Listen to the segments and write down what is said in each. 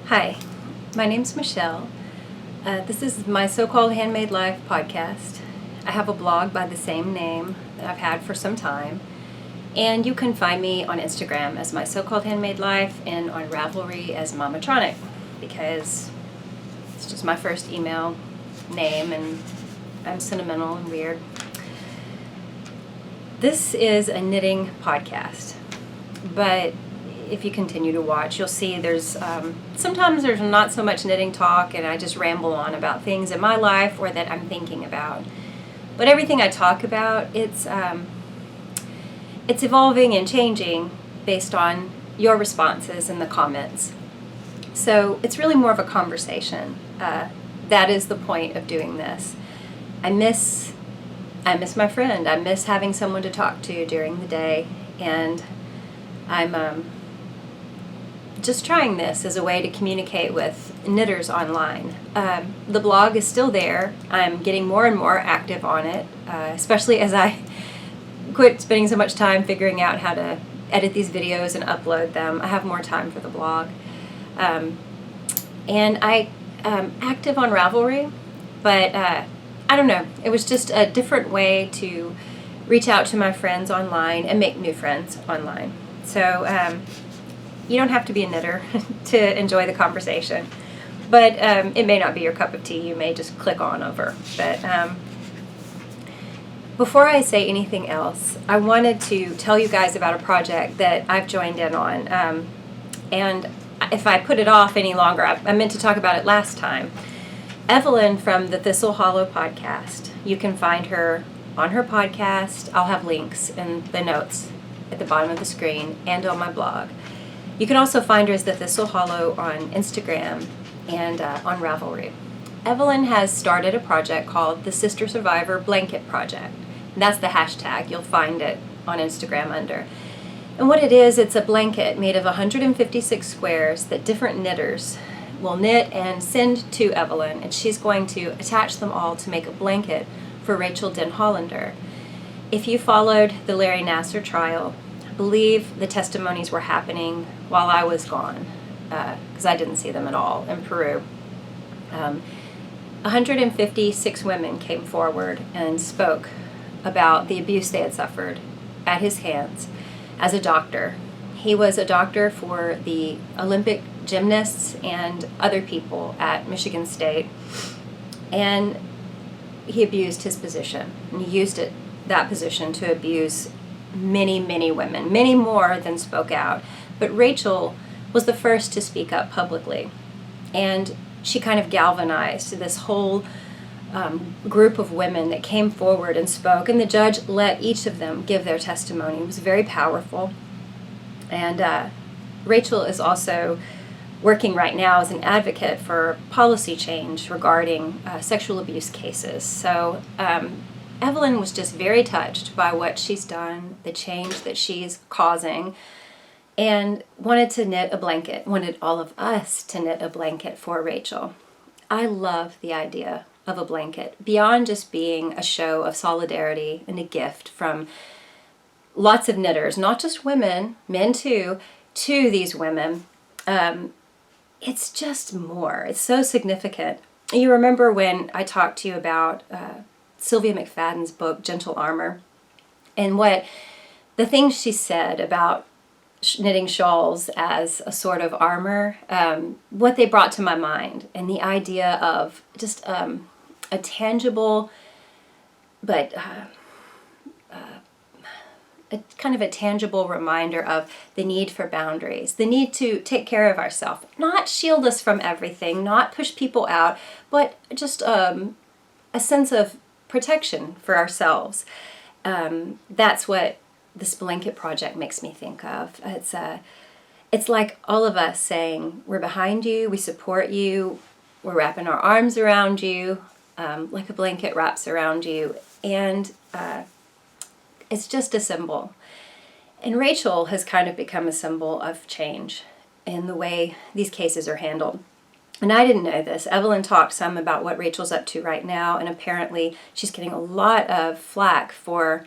Hi, my name's Michelle. This is my so-called Handmade Life podcast. I have a blog by the same name that I've had for some time. And you can find me on Instagram as my so-called Handmade Life and on Ravelry as Mamatronic, because it's just my first email name and I'm sentimental and weird. This is a knitting podcast, but if you continue to watch, you'll see there's sometimes there's not so much knitting talk and I just ramble on about things in my life or that I'm thinking about. But everything I talk about, it's evolving and changing based on your responses in the comments. So it's really more of a conversation. That is the point of doing this. I miss my friend. I miss having someone to talk to during the day, and I'm just trying this as a way to communicate with knitters online. The blog is still there. I'm getting more and more active on it, especially as I quit spending so much time figuring out how to edit these videos and upload them. I have more time for the blog. And I am active on Ravelry, but I don't know. It was just a different way to reach out to my friends online and make new friends online. So you don't have to be a knitter to enjoy the conversation, but it may not be your cup of tea. You may just click on over. But before I say anything else, I wanted to tell you guys about a project that I've joined in on. And if I put it off any longer, I meant to talk about it last time. Evelyn from the Thistle Hollow podcast. You can find her on her podcast. I'll have links in the notes at the bottom of the screen and on my blog. You can also find her as the Thistle Hollow on Instagram and on Ravelry. Evelyn has started a project called the Sister Survivor Blanket Project. And that's the hashtag. You'll find it on Instagram under. And what it is, it's a blanket made of 156 squares that different knitters will knit and send to Evelyn, and she's going to attach them all to make a blanket for Rachel Den Hollander. If you followed the Larry Nassar trial, I believe the testimonies were happening while I was gone, because I didn't see them at all in Peru. 156 women came forward and spoke about the abuse they had suffered at his hands as a doctor. He was a doctor for the Olympic gymnasts and other people at Michigan State, and he abused his position, and he used that position to abuse many, many women, many more than spoke out. But Rachel was the first to speak up publicly, and she kind of galvanized this whole group of women that came forward and spoke, and the judge let each of them give their testimony. It was very powerful. And Rachel is also working right now as an advocate for policy change regarding sexual abuse cases. So Evelyn was just very touched by what she's done, the change that she's causing, and wanted to knit a blanket, wanted all of us to knit a blanket for Rachel. I love the idea of a blanket, beyond just being a show of solidarity and a gift from lots of knitters, not just women, men too, to these women. It's just more. It's so significant. You remember when I talked to you about Sylvia McFadden's book, Gentle Armor, and what the things she said about knitting shawls as a sort of armor, what they brought to my mind, and the idea of just a tangible but a kind of a tangible reminder of the need for boundaries, the need to take care of ourselves, not shield us from everything, not push people out, but just a sense of protection for ourselves. That's what this blanket project makes me think of. It's like all of us saying, we're behind you, we support you, we're wrapping our arms around you, like a blanket wraps around you, and it's just a symbol. And Rachel has kind of become a symbol of change in the way these cases are handled. And I didn't know this. Evelyn talked some about what Rachel's up to right now, and apparently she's getting a lot of flack for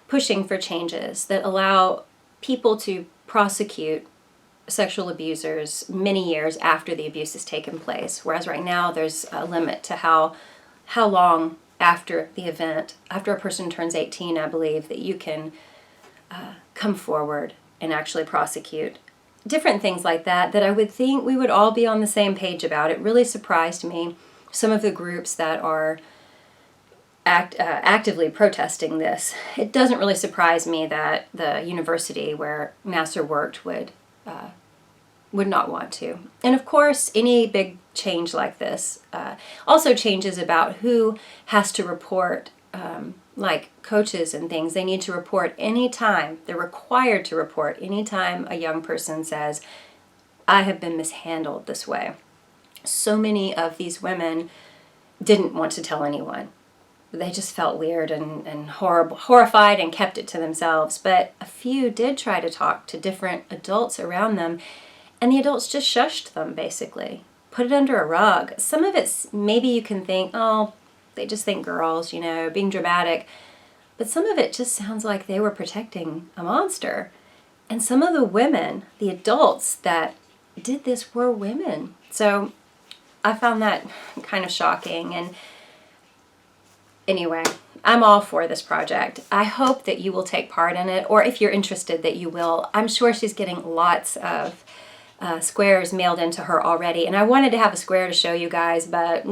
pushing for changes that allow people to prosecute sexual abusers many years after the abuse has taken place, whereas right now there's a limit to how long after the event, after a person turns 18, I believe, that you can come forward and actually prosecute. Different things like that I would think we would all be on the same page about. It really surprised me, some of the groups that are actively protesting this. It doesn't really surprise me that the university where Nasser worked would not want to. And of course, any big change like this also changes about who has to report, like coaches and things. They need to report anytime, they're required to report anytime a young person says, I have been mishandled this way. So many of these women didn't want to tell anyone. They just felt weird and horrified and kept it to themselves. But a few did try to talk to different adults around them, and the adults just shushed them, basically. Put it under a rug. Some of it's maybe you can think, oh, they just think girls, being dramatic. But some of it just sounds like they were protecting a monster. And some of the women, the adults that did this were women. So I found that kind of shocking. And anyway, I'm all for this project. I hope that you will take part in it, or if you're interested that you will. I'm sure she's getting lots of squares mailed into her already. And I wanted to have a square to show you guys, but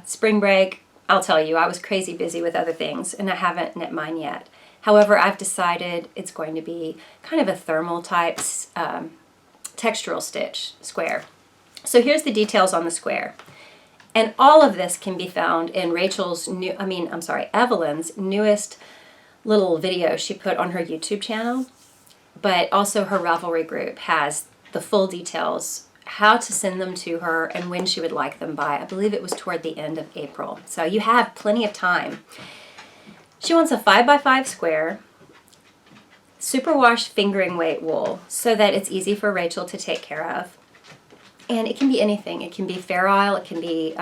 spring break, I'll tell you, I was crazy busy with other things and I haven't knit mine yet. However, I've decided it's going to be kind of a thermal type textural stitch square. So here's the details on the square. And all of this can be found in Evelyn's newest little video she put on her YouTube channel, but also her Ravelry group has the full details, how to send them to her and when she would like them by. I believe it was toward the end of April. So you have plenty of time. She wants a 5x5 square, superwash fingering weight wool so that it's easy for Rachel to take care of. And it can be anything. It can be ferrule, it can be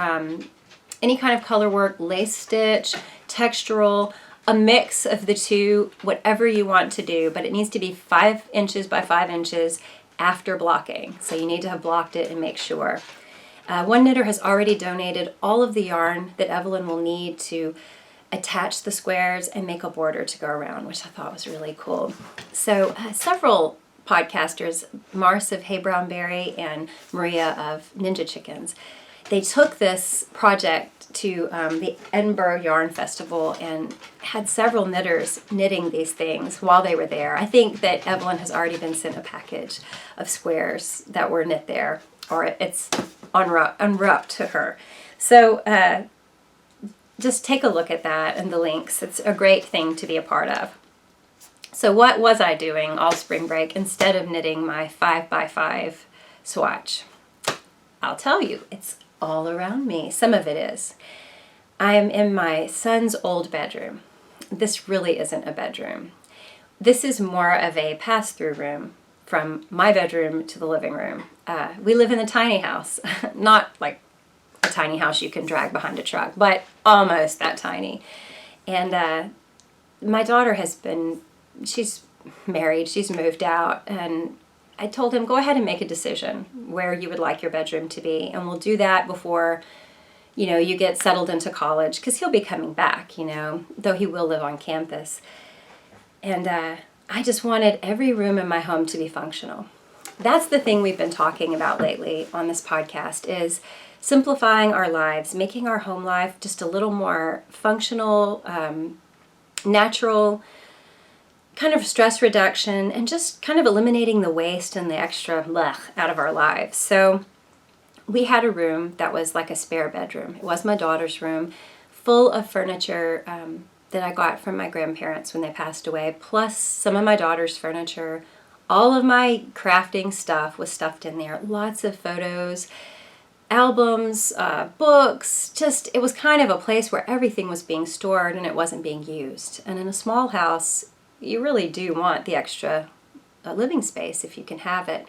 any kind of color work, lace stitch, textural, a mix of the two, whatever you want to do, but it needs to be 5 inches by 5 inches after blocking. So you need to have blocked it and make sure. One knitter has already donated all of the yarn that Evelyn will need to attach the squares and make a border to go around, which I thought was really cool. So several podcasters, Mars of Hey Brown Berry and Maria of Ninja Chickens, they took this project to the Edinburgh Yarn Festival and had several knitters knitting these things while they were there. I think that Evelyn has already been sent a package of squares that were knit there, or it's unwrapped to her. So just take a look at that and the links. It's a great thing to be a part of. So what was I doing all spring break instead of knitting my 5x5 swatch? I'll tell you, it's all around me. Some of it is. I'm in my son's old bedroom. This really isn't a bedroom. This is more of a pass-through room from my bedroom to the living room. We live in a tiny house, not like a tiny house you can drag behind a truck, but almost that tiny. And my daughter she's married, she's moved out, and I told him, go ahead and make a decision where you would like your bedroom to be, and we'll do that before, you get settled into college, because he'll be coming back, though he will live on campus. And I just wanted every room in my home to be functional. That's the thing we've been talking about lately on this podcast, is simplifying our lives, making our home life just a little more functional, natural, kind of stress reduction, and just kind of eliminating the waste and the extra blech out of our lives. So we had a room that was like a spare bedroom. It was my daughter's room, full of furniture that I got from my grandparents when they passed away, plus some of my daughter's furniture. All of my crafting stuff was stuffed in there. Lots of photos, albums, books, it was kind of a place where everything was being stored and it wasn't being used. And in a small house, you really do want the extra living space if you can have it.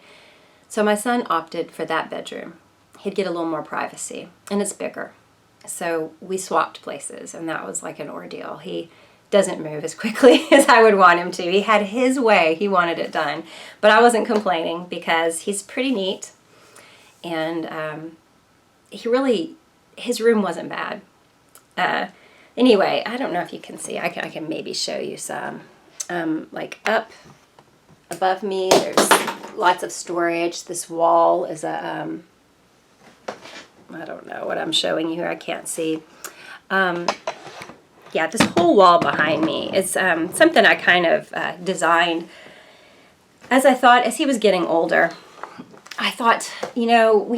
So my son opted for that bedroom. He'd get a little more privacy, and it's bigger. So we swapped places, and that was like an ordeal. He doesn't move as quickly as I would want him to. He had his way. He wanted it done. But I wasn't complaining because he's pretty neat. And his room wasn't bad. Anyway, I don't know if you can see. I can maybe show you some. Like up above me, there's lots of storage. This wall is a, I don't know what I'm showing you here. I can't see. Yeah, this whole wall behind me is something I kind of designed as he was getting older. I thought, you know,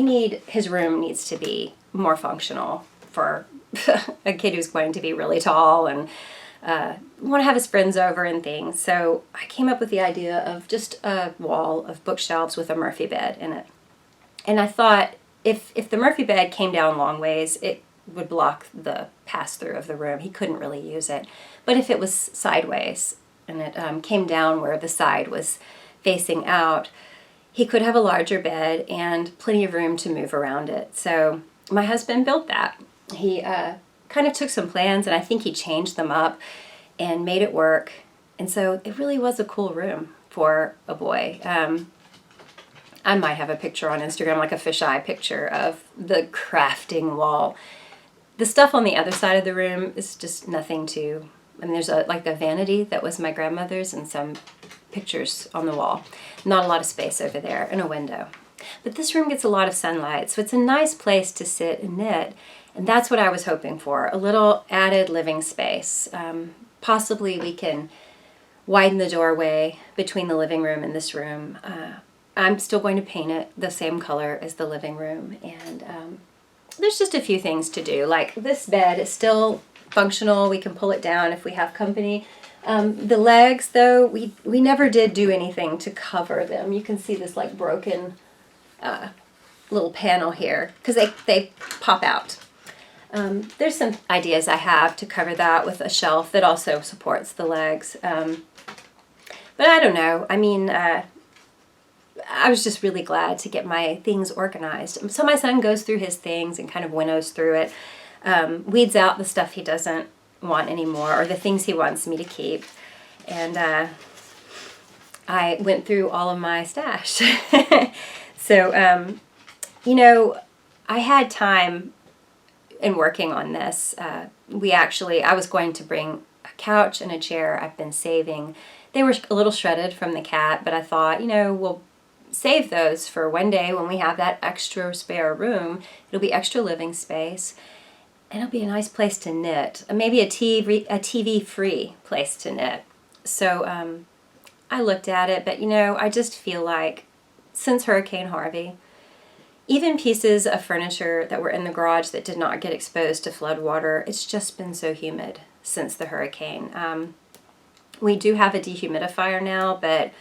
his room needs to be more functional for a kid who's going to be really tall and want to have his friends over and things. So I came up with the idea of just a wall of bookshelves with a Murphy bed in it. And I thought if the Murphy bed came down long ways, it would block the pass-through of the room. He couldn't really use it. But if it was sideways and it came down where the side was facing out, he could have a larger bed and plenty of room to move around it. So my husband built that. He kind of took some plans, and I think he changed them up and made it work. And so it really was a cool room for a boy. I might have a picture on Instagram, like a fisheye picture of the crafting wall. The stuff on the other side of the room is just nothing to... I mean, there's like a vanity that was my grandmother's and some pictures on the wall. Not a lot of space over there and a window. But this room gets a lot of sunlight, so it's a nice place to sit and knit. And that's what I was hoping for, a little added living space. Possibly we can widen the doorway between the living room and this room. I'm still going to paint it the same color as the living room. And there's just a few things to do. Like this bed is still functional. We can pull it down if we have company. The legs, though, we never did do anything to cover them. You can see this like broken little panel here because they pop out. There's some ideas I have to cover that with a shelf that also supports the legs. But I don't know. I mean, I was just really glad to get my things organized. So my son goes through his things and kind of winnows through it, weeds out the stuff he doesn't want anymore or the things he wants me to keep. And I went through all of my stash. So, you know, I had time in working on this. I was going to bring a couch and a chair I've been saving. They were a little shredded from the cat, but I thought, you know, we'll save those for one day when we have that extra spare room. It'll be extra living space, and it'll be a nice place to knit. Maybe a TV-free place to knit. So I looked at it, but, you know, I just feel like since Hurricane Harvey, even pieces of furniture that were in the garage that did not get exposed to flood water, it's just been so humid since the hurricane. We do have a dehumidifier now, but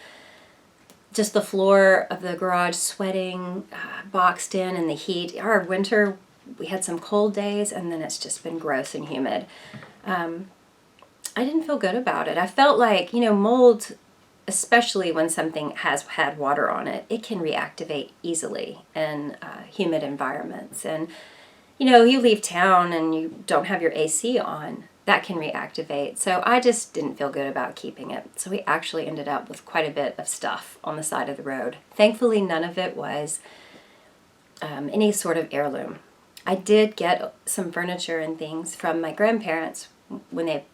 just the floor of the garage sweating, boxed in the heat. Our winter, we had some cold days, and then it's just been gross and humid. I didn't feel good about it. I felt like, you know, mold, especially when something has had water on it, it can reactivate easily in humid environments. And, you know, you leave town and you don't have your AC on, that can reactivate. So I just didn't feel good about keeping it. So we actually ended up with quite a bit of stuff on the side of the road. Thankfully, none of it was any sort of heirloom. I did get some furniture and things from my grandparents when they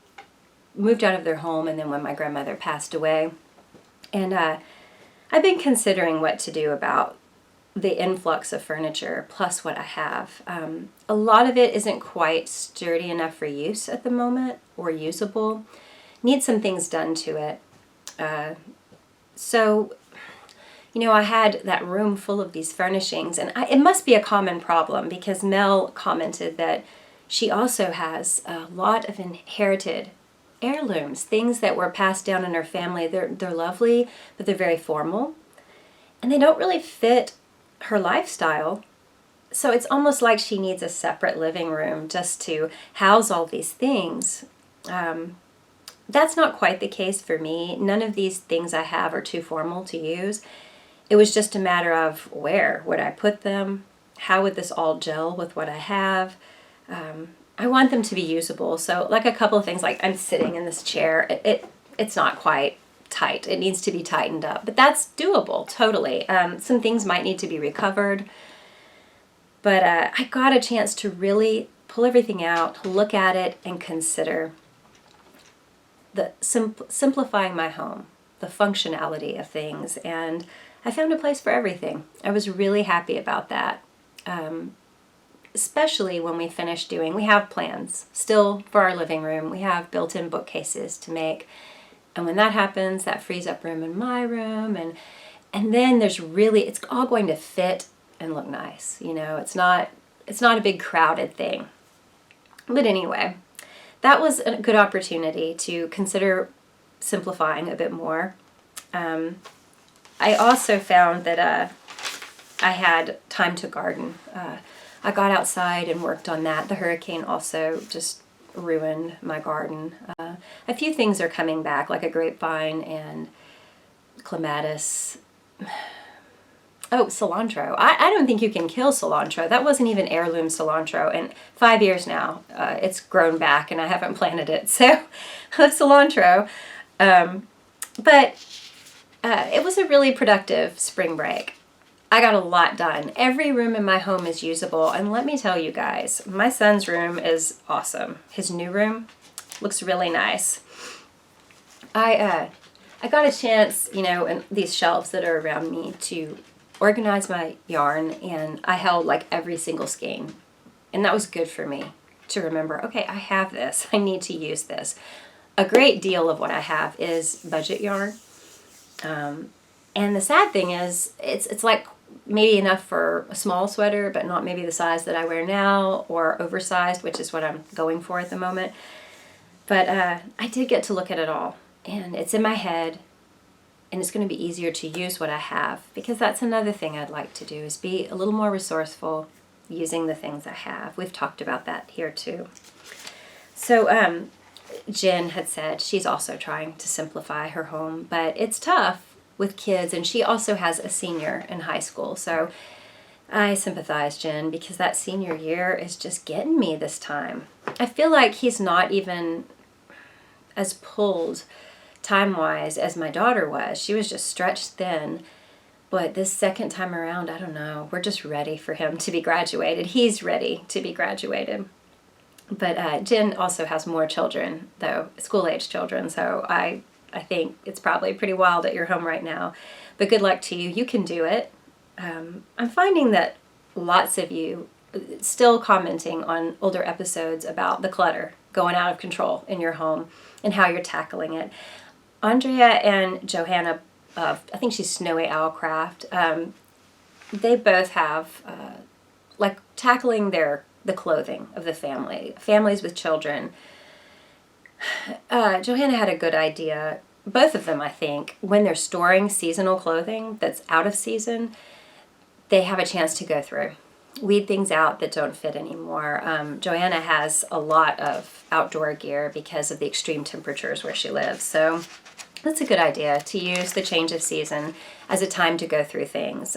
moved out of their home and then when my grandmother passed away. And I've been considering what to do about the influx of furniture plus what I have. A lot of it isn't quite sturdy enough for use at the moment or usable. Need some things done to it. So, you know, I had that room full of these furnishings, and it must be a common problem because Mel commented that she also has a lot of inherited heirlooms, things that were passed down in her family. They're lovely, but they're very formal, and they don't really fit her lifestyle. So it's almost like she needs a separate living room just to house all these things. That's not quite the case for me. None of these things I have are too formal to use. It was just a matter of where would I put them? How would this all gel with what I have? I want them to be usable. So like a couple of things, like I'm sitting in this chair, it's not quite tight. It needs to be tightened up, but that's doable, totally. Some things might need to be recovered, but I got a chance to really pull everything out, look at it, and consider the simplifying my home, the functionality of things, and I found a place for everything. I was really happy about that. Especially when we finish we have plans still for our living room. We have built-in bookcases to make. And when that happens, that frees up room in my room. And then it's all going to fit and look nice. You know, it's not a big crowded thing. But anyway, that was a good opportunity to consider simplifying a bit more. I also found that I had time to garden. I got outside and worked on that. The hurricane also just ruined my garden. A few things are coming back, like a grapevine and clematis. Oh, cilantro. I don't think you can kill cilantro. That wasn't even heirloom cilantro. And 5 years now, it's grown back and I haven't planted it. So, cilantro. But it was a really productive spring break. I got a lot done. Every room in my home is usable, and let me tell you guys, my son's room is awesome. His new room looks really nice. I got a chance, you know, in these shelves that are around me to organize my yarn, and I held like every single skein, and that was good for me to remember, okay, I have this. I need to use this. A great deal of what I have is budget yarn. And the sad thing is, it's like maybe enough for a small sweater, but not maybe the size that I wear now, or oversized, which is what I'm going for at the moment. But I did get to look at it all, and it's in my head, and it's going to be easier to use what I have, because that's another thing I'd like to do, is be a little more resourceful using the things I have. We've talked about that here too. So Jen had said she's also trying to simplify her home, but it's tough with kids, and she also has a senior in high school. So I sympathize, Jen, because that senior year is just getting me this time. I feel like he's not even as pulled time-wise as my daughter was. She was just stretched thin. But this second time around, I don't know. We're just ready for him to be graduated. He's ready to be graduated. But Jen also has more children, though, school-age children, so I think it's probably pretty wild at your home right now. But good luck to you. You can do it. I'm finding that lots of you still commenting on older episodes about the clutter going out of control in your home and how you're tackling it. Andrea and Johanna, I think she's Snowy Owlcraft, they both have like tackling the clothing of the families with children. Johanna had a good idea. Both of them, I think, when they're storing seasonal clothing that's out of season, they have a chance to go through, weed things out that don't fit anymore. Johanna has a lot of outdoor gear because of the extreme temperatures where she lives. So that's a good idea, to use the change of season as a time to go through things.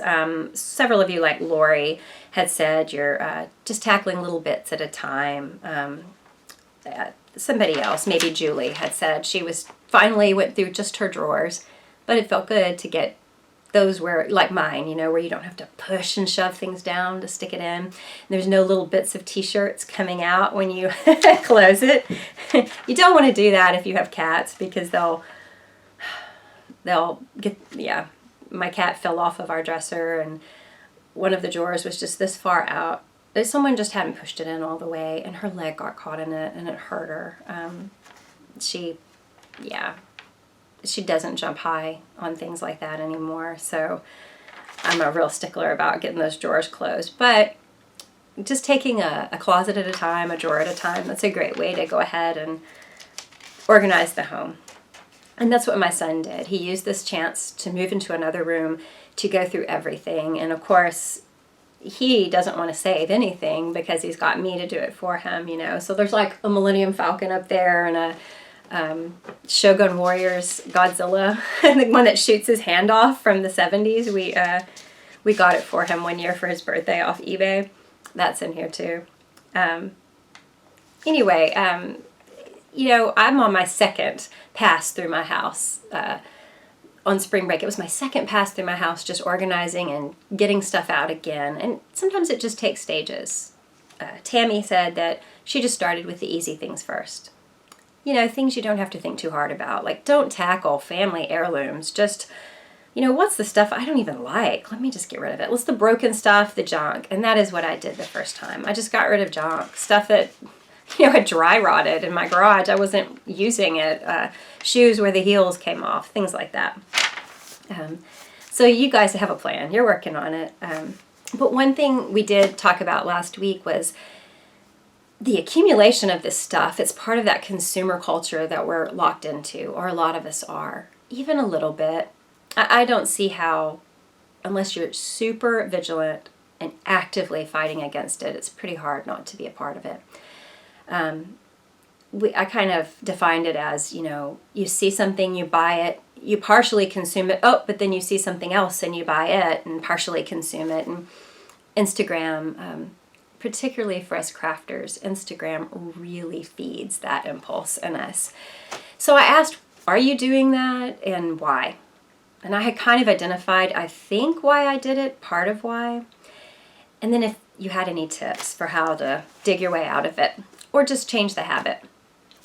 Several of you, like Lori, had said you're just tackling little bits at a time. Somebody else, maybe Julie, had said she finally went through just her drawers, but it felt good to get those where, like mine, you know, where you don't have to push and shove things down to stick it in. And there's no little bits of t-shirts coming out when you close it. You don't want to do that if you have cats, because they'll get, yeah, my cat fell off of our dresser, and one of the drawers was just this far out. Someone just hadn't pushed it in all the way, and her leg got caught in it, and it hurt her. She doesn't jump high on things like that anymore, so I'm a real stickler about getting those drawers closed. But just taking a closet at a time, a drawer at a time, that's a great way to go ahead and organize the home. And that's what my son did. He used this chance to move into another room to go through everything, and of course, he doesn't want to save anything because he's got me to do it for him, you know. So there's like a Millennium Falcon up there, and a Shogun Warriors Godzilla, the one that shoots his hand off from the 70s. We got it for him one year for his birthday off eBay. That's in here too. Anyway, I'm on my second pass through my house on spring break. It was my second pass through my house, just organizing and getting stuff out again. And sometimes it just takes stages. Tammy said that she just started with the easy things first. Things you don't have to think too hard about. Like, don't tackle family heirlooms. Just, what's the stuff I don't even like? Let me just get rid of it. What's the broken stuff, the junk? And that is what I did the first time. I just got rid of junk. Stuff that, had dry rotted in my garage. I wasn't using it. Shoes where the heels came off. Things like that. So you guys have a plan. You're working on it. But one thing we did talk about last week was the accumulation of this stuff. It's part of that consumer culture that we're locked into, or a lot of us are, even a little bit. I don't see how, unless you're super vigilant and actively fighting against it, it's pretty hard not to be a part of it. I kind of defined it as, you see something, you buy it, you partially consume it, but then you see something else and you buy it and partially consume it. And Instagram, particularly for us crafters, Instagram really feeds that impulse in us. So I asked, are you doing that and why? And I had kind of identified, I think, why I did it, part of why. And then if you had any tips for how to dig your way out of it or just change the habit.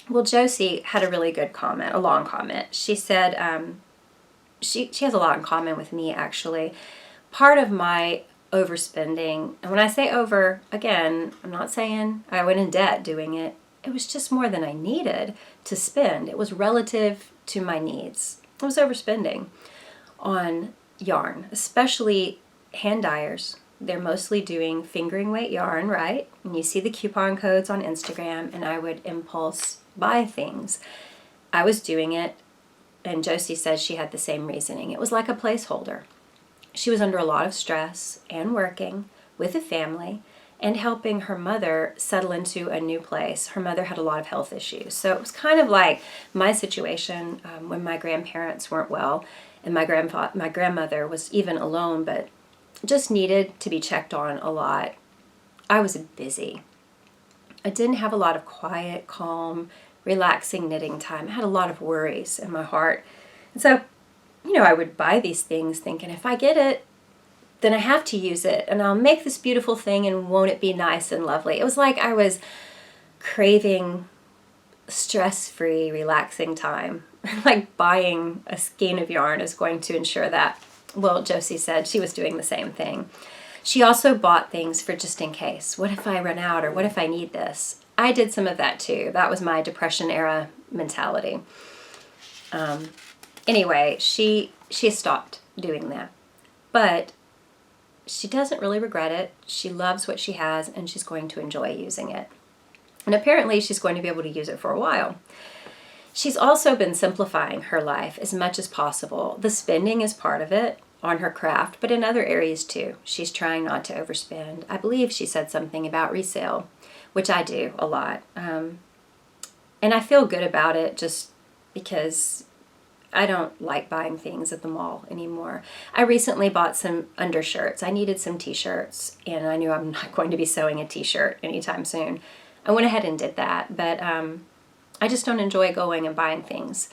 Well, Josie had a really good comment, a long comment. She said, she has a lot in common with me, actually. Part of my overspending, and when I say over, again, I'm not saying I went in debt doing it. It was just more than I needed to spend. It was relative to my needs. I was overspending on yarn, especially hand dyers. They're mostly doing fingering weight yarn, right? And you see the coupon codes on Instagram, and I would impulse buy things. I was doing it, and Josie says she had the same reasoning. It was like a placeholder. She was under a lot of stress and working with a family and helping her mother settle into a new place. Her mother had a lot of health issues. So it was kind of like my situation when my grandparents weren't well, and my grandmother was even alone, but just needed to be checked on a lot. I was busy. I didn't have a lot of quiet, calm, relaxing knitting time. I had a lot of worries in my heart. And so, I would buy these things thinking, if I get it, then I have to use it, and I'll make this beautiful thing, and won't it be nice and lovely? It was like I was craving stress-free, relaxing time. Like buying a skein of yarn is going to ensure that. Well, Josie said she was doing the same thing. She also bought things for just in case. What if I run out, or what if I need this? I did some of that too. That was my Depression era mentality. Anyway, she stopped doing that. But she doesn't really regret it. She loves what she has, and she's going to enjoy using it. And apparently she's going to be able to use it for a while. She's also been simplifying her life as much as possible. The spending is part of it on her craft, but in other areas too. She's trying not to overspend. I believe she said something about resale, which I do a lot. And I feel good about it just because I don't like buying things at the mall anymore. I recently bought some undershirts. I needed some t-shirts, and I knew I'm not going to be sewing a t-shirt anytime soon. I went ahead and did that, but I just don't enjoy going and buying things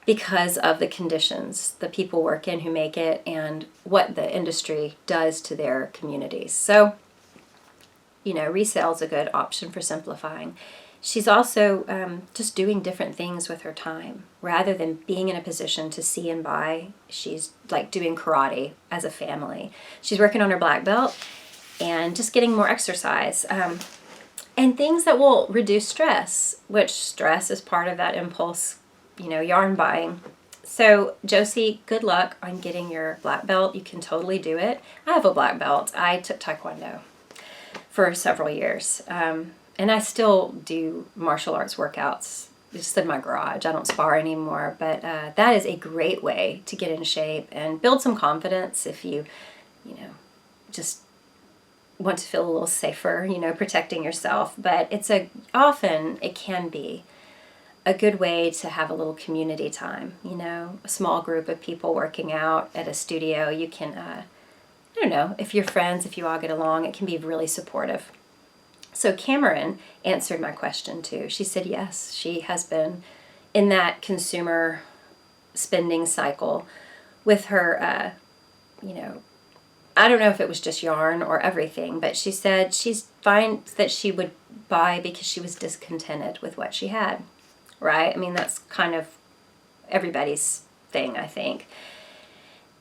because of the conditions the people work in who make it and what the industry does to their communities. So, resale is a good option for simplifying. She's also just doing different things with her time. Rather than being in a position to see and buy, she's like doing karate as a family. She's working on her black belt and just getting more exercise. And things that will reduce stress, which stress is part of that impulse, yarn buying. So Josie, good luck on getting your black belt. You can totally do it. I have a black belt. I took Taekwondo for several years. And I still do martial arts workouts just in my garage. I don't spar anymore, but that is a great way to get in shape and build some confidence if you just want to feel a little safer, protecting yourself. But often it can be a good way to have a little community time, a small group of people working out at a studio. You can, if you're friends, if you all get along, it can be really supportive. So Cameron answered my question too. She said yes, she has been in that consumer spending cycle with her, I don't know if it was just yarn or everything, but she said she's fine that she would buy because she was discontented with what she had, right? I mean, that's kind of everybody's thing, I think.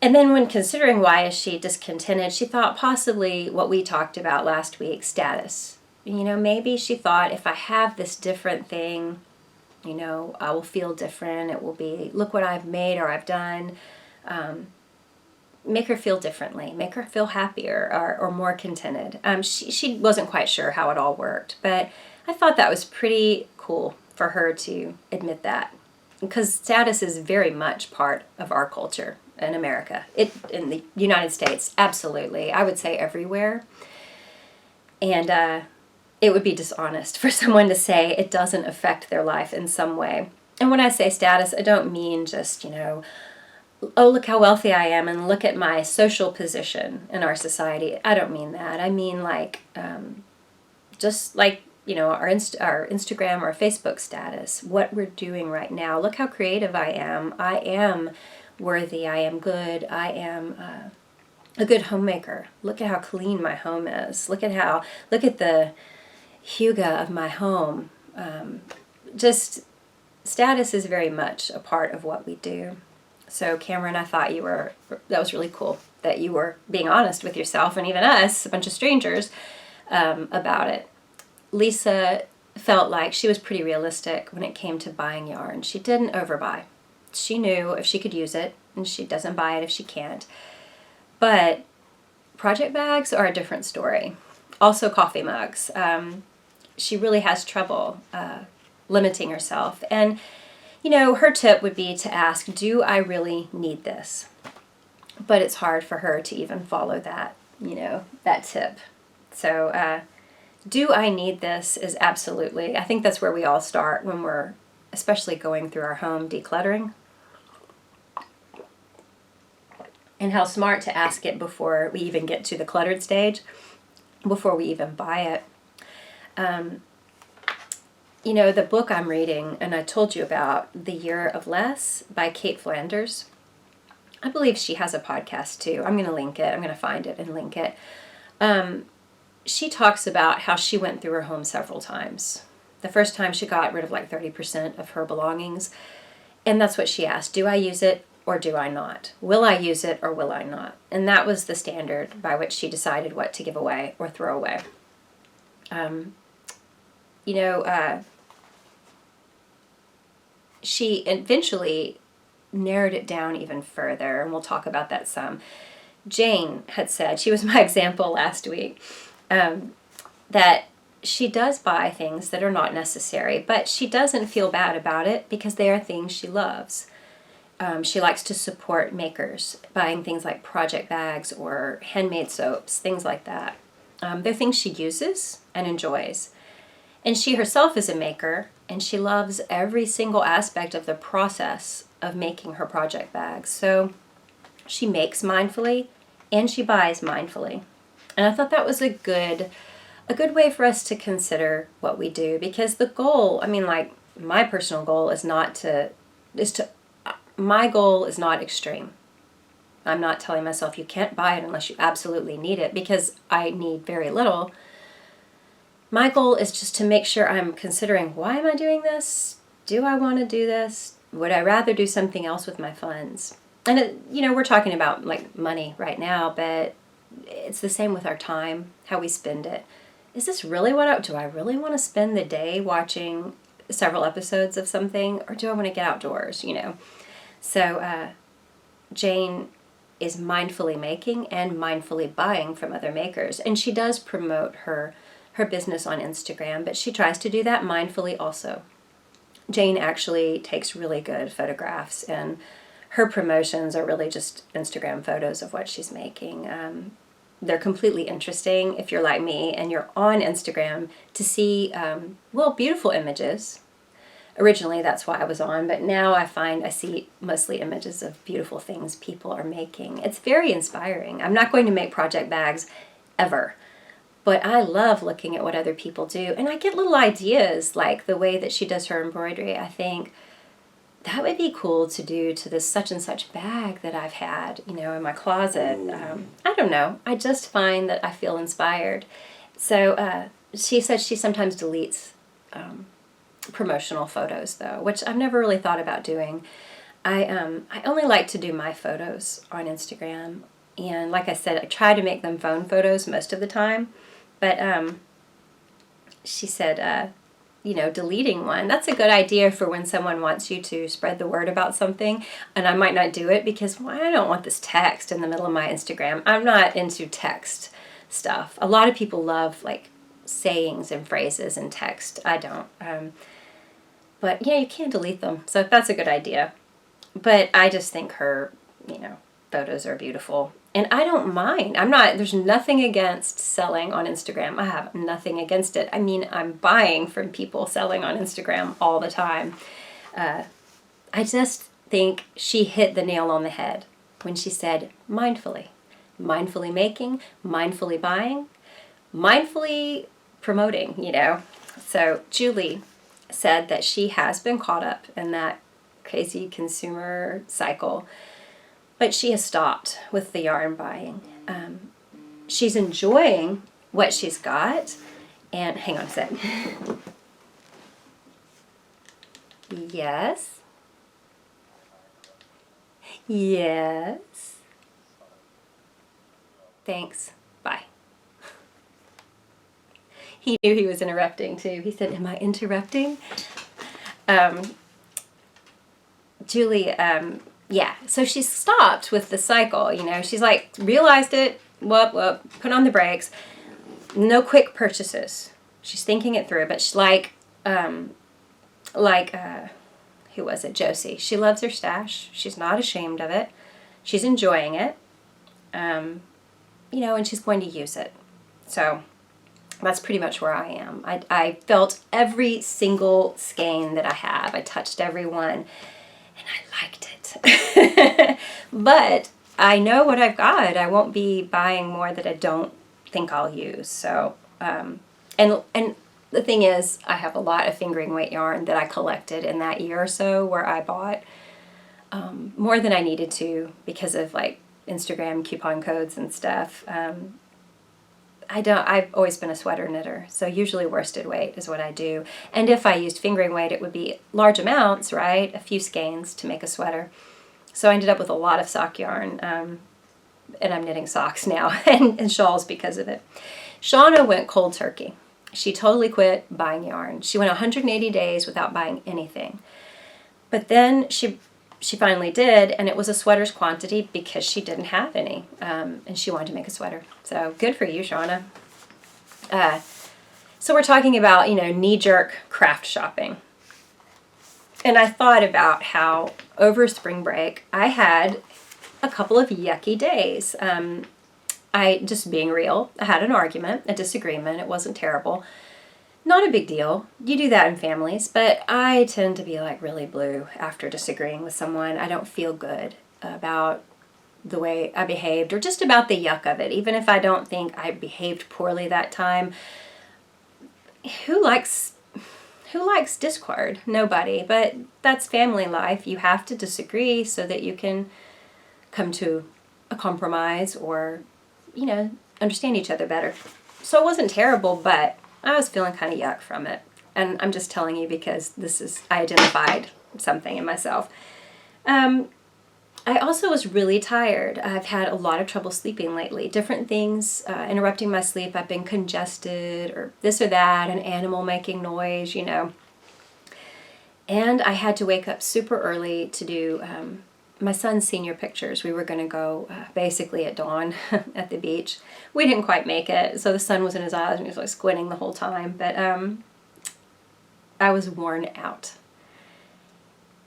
And then when considering why is she discontented, she thought possibly what we talked about last week, status. Maybe she thought if I have this different thing, I will feel different. It will be, look what I've made or I've done. Make her feel differently, make her feel happier or more contented. She wasn't quite sure how it all worked, but I thought that was pretty cool for her to admit that, because status is very much part of our culture in America. In the United States, absolutely. I would say everywhere. And it would be dishonest for someone to say it doesn't affect their life in some way. And when I say status, I don't mean just, oh, look how wealthy I am and look at my social position in our society. I don't mean that. I mean just like, our Instagram or Facebook status, what we're doing right now. Look how creative I am. I am worthy. I am good. I am a good homemaker. Look at how clean my home is. Look at the Hygge of my home. Just status is very much a part of what we do. So Cameron, I thought that was really cool that you were being honest with yourself and even us, a bunch of strangers, about it. Lisa felt like she was pretty realistic when it came to buying yarn. She didn't overbuy. She knew if she could use it, and she doesn't buy it if she can't. But project bags are a different story. Also coffee mugs. She really has trouble limiting herself. And her tip would be to ask, do I really need this? But it's hard for her to even follow that, that tip. So, do I need this is absolutely, I think that's where we all start when we're especially going through our home decluttering. And how smart to ask it before we even get to the cluttered stage, before we even buy it. The book I'm reading, and I told you about, The Year of Less by Kate Flanders. I believe she has a podcast too. I'm going to link it. I'm going to find it and link it. She talks about how she went through her home several times. The first time she got rid of like 30% of her belongings. And that's what she asked. Do I use it or do I not? Will I use it or will I not? And that was the standard by which she decided what to give away or throw away. She eventually narrowed it down even further, and we'll talk about that some. Jane had said, she was my example last week, that she does buy things that are not necessary, but she doesn't feel bad about it because they are things she loves. She likes to support makers, buying things like project bags or handmade soaps, things like that. They're things she uses and enjoys. And she herself is a maker, and she loves every single aspect of the process of making her project bags. So she makes mindfully and she buys mindfully. And I thought that was a good way for us to consider what we do, because the goal, my personal goal my goal is not extreme. I'm not telling myself you can't buy it unless you absolutely need it, because I need very little. My goal is just to make sure I'm considering, why am I doing this? Do I want to do this? Would I rather do something else with my funds? And, we're talking about like money right now, but it's the same with our time, how we spend it. Is this really do I really want to spend the day watching several episodes of something, or do I want to get outdoors, So Jane is mindfully making and mindfully buying from other makers. And she does promote her business on Instagram, but she tries to do that mindfully also. Jane actually takes really good photographs, and her promotions are really just Instagram photos of what she's making. They're completely interesting if you're like me and you're on Instagram to see, beautiful images. Originally, that's why I was on, but now I see mostly images of beautiful things people are making. It's very inspiring. I'm not going to make project bags ever. But I love looking at what other people do. And I get little ideas, like the way that she does her embroidery. I think that would be cool to do to this such and such bag that I've had, you know, in my closet. I don't know. I just find that I feel inspired. So she says she sometimes deletes promotional photos, though, which I've never really thought about doing. I only like to do my photos on Instagram. And like I said, I try to make them phone photos most of the time. But she said, you know, deleting one, that's a good idea for when someone wants you to spread the word about something. And I might not do it because, well, I don't want this text in the middle of my Instagram. I'm not into text stuff. A lot of people love, like, sayings and phrases in text. I don't. But, yeah, you can delete them. So that's a good idea. But I just think her, you know, photos are beautiful. And I don't mind. There's nothing against selling on Instagram. I have nothing against it. I mean, I'm buying from people selling on Instagram all the time. I just think she hit the nail on the head when she said mindfully. Mindfully making, mindfully buying, mindfully promoting, you know. So Julie said that she has been caught up in that crazy consumer cycle. But she has stopped with the yarn buying. She's enjoying what she's got. And hang on a sec. Yes. Yes. Thanks. Bye. He knew he was interrupting too. He said, "Am I interrupting?" Julie, yeah, so she stopped with the cycle, you know. She's like, realized it, whoop, put on the brakes. No quick purchases. She's thinking it through, but she's like, who was it? Josie. She loves her stash. She's not ashamed of it. She's enjoying it, you know, and she's going to use it. So that's pretty much where I am. I felt every single skein that I have. I touched every one. And I liked it. But I know what I've got. I won't be buying more that I don't think I'll use. So, and the thing is, I have a lot of fingering weight yarn that I collected in that year or so where I bought more than I needed to because of like Instagram coupon codes and stuff. I've always been a sweater knitter, so usually worsted weight is what I do. And if I used fingering weight, it would be large amounts, right? A few skeins to make a sweater. So I ended up with a lot of sock yarn, and I'm knitting socks now and shawls because of it. Shauna went cold turkey. She totally quit buying yarn. She went 180 days without buying anything. But then she finally did, and it was a sweater's quantity because she didn't have any, and she wanted to make a sweater. So good for you, Shauna. So we're talking about, you know, knee-jerk craft shopping. And I thought about how over spring break I had a couple of yucky days. Just being real, I had an argument, a disagreement. It wasn't terrible. Not a big deal. You do that in families, but I tend to be like really blue after disagreeing with someone. I don't feel good about the way I behaved or just about the yuck of it. Even if I don't think I behaved poorly that time, who likes discord? Nobody. But that's family life. You have to disagree so that you can come to a compromise or, you know, understand each other better. So it wasn't terrible, but I was feeling kind of yuck from it. And I'm just telling you because I identified something in myself. I also was really tired. I've had a lot of trouble sleeping lately. Different things interrupting my sleep. I've been congested or this or that, an animal making noise, you know. And I had to wake up super early to do my son's senior pictures. We were going to go basically at dawn at the beach. We didn't quite make it, so the sun was in his eyes and he was like squinting the whole time. But I was worn out.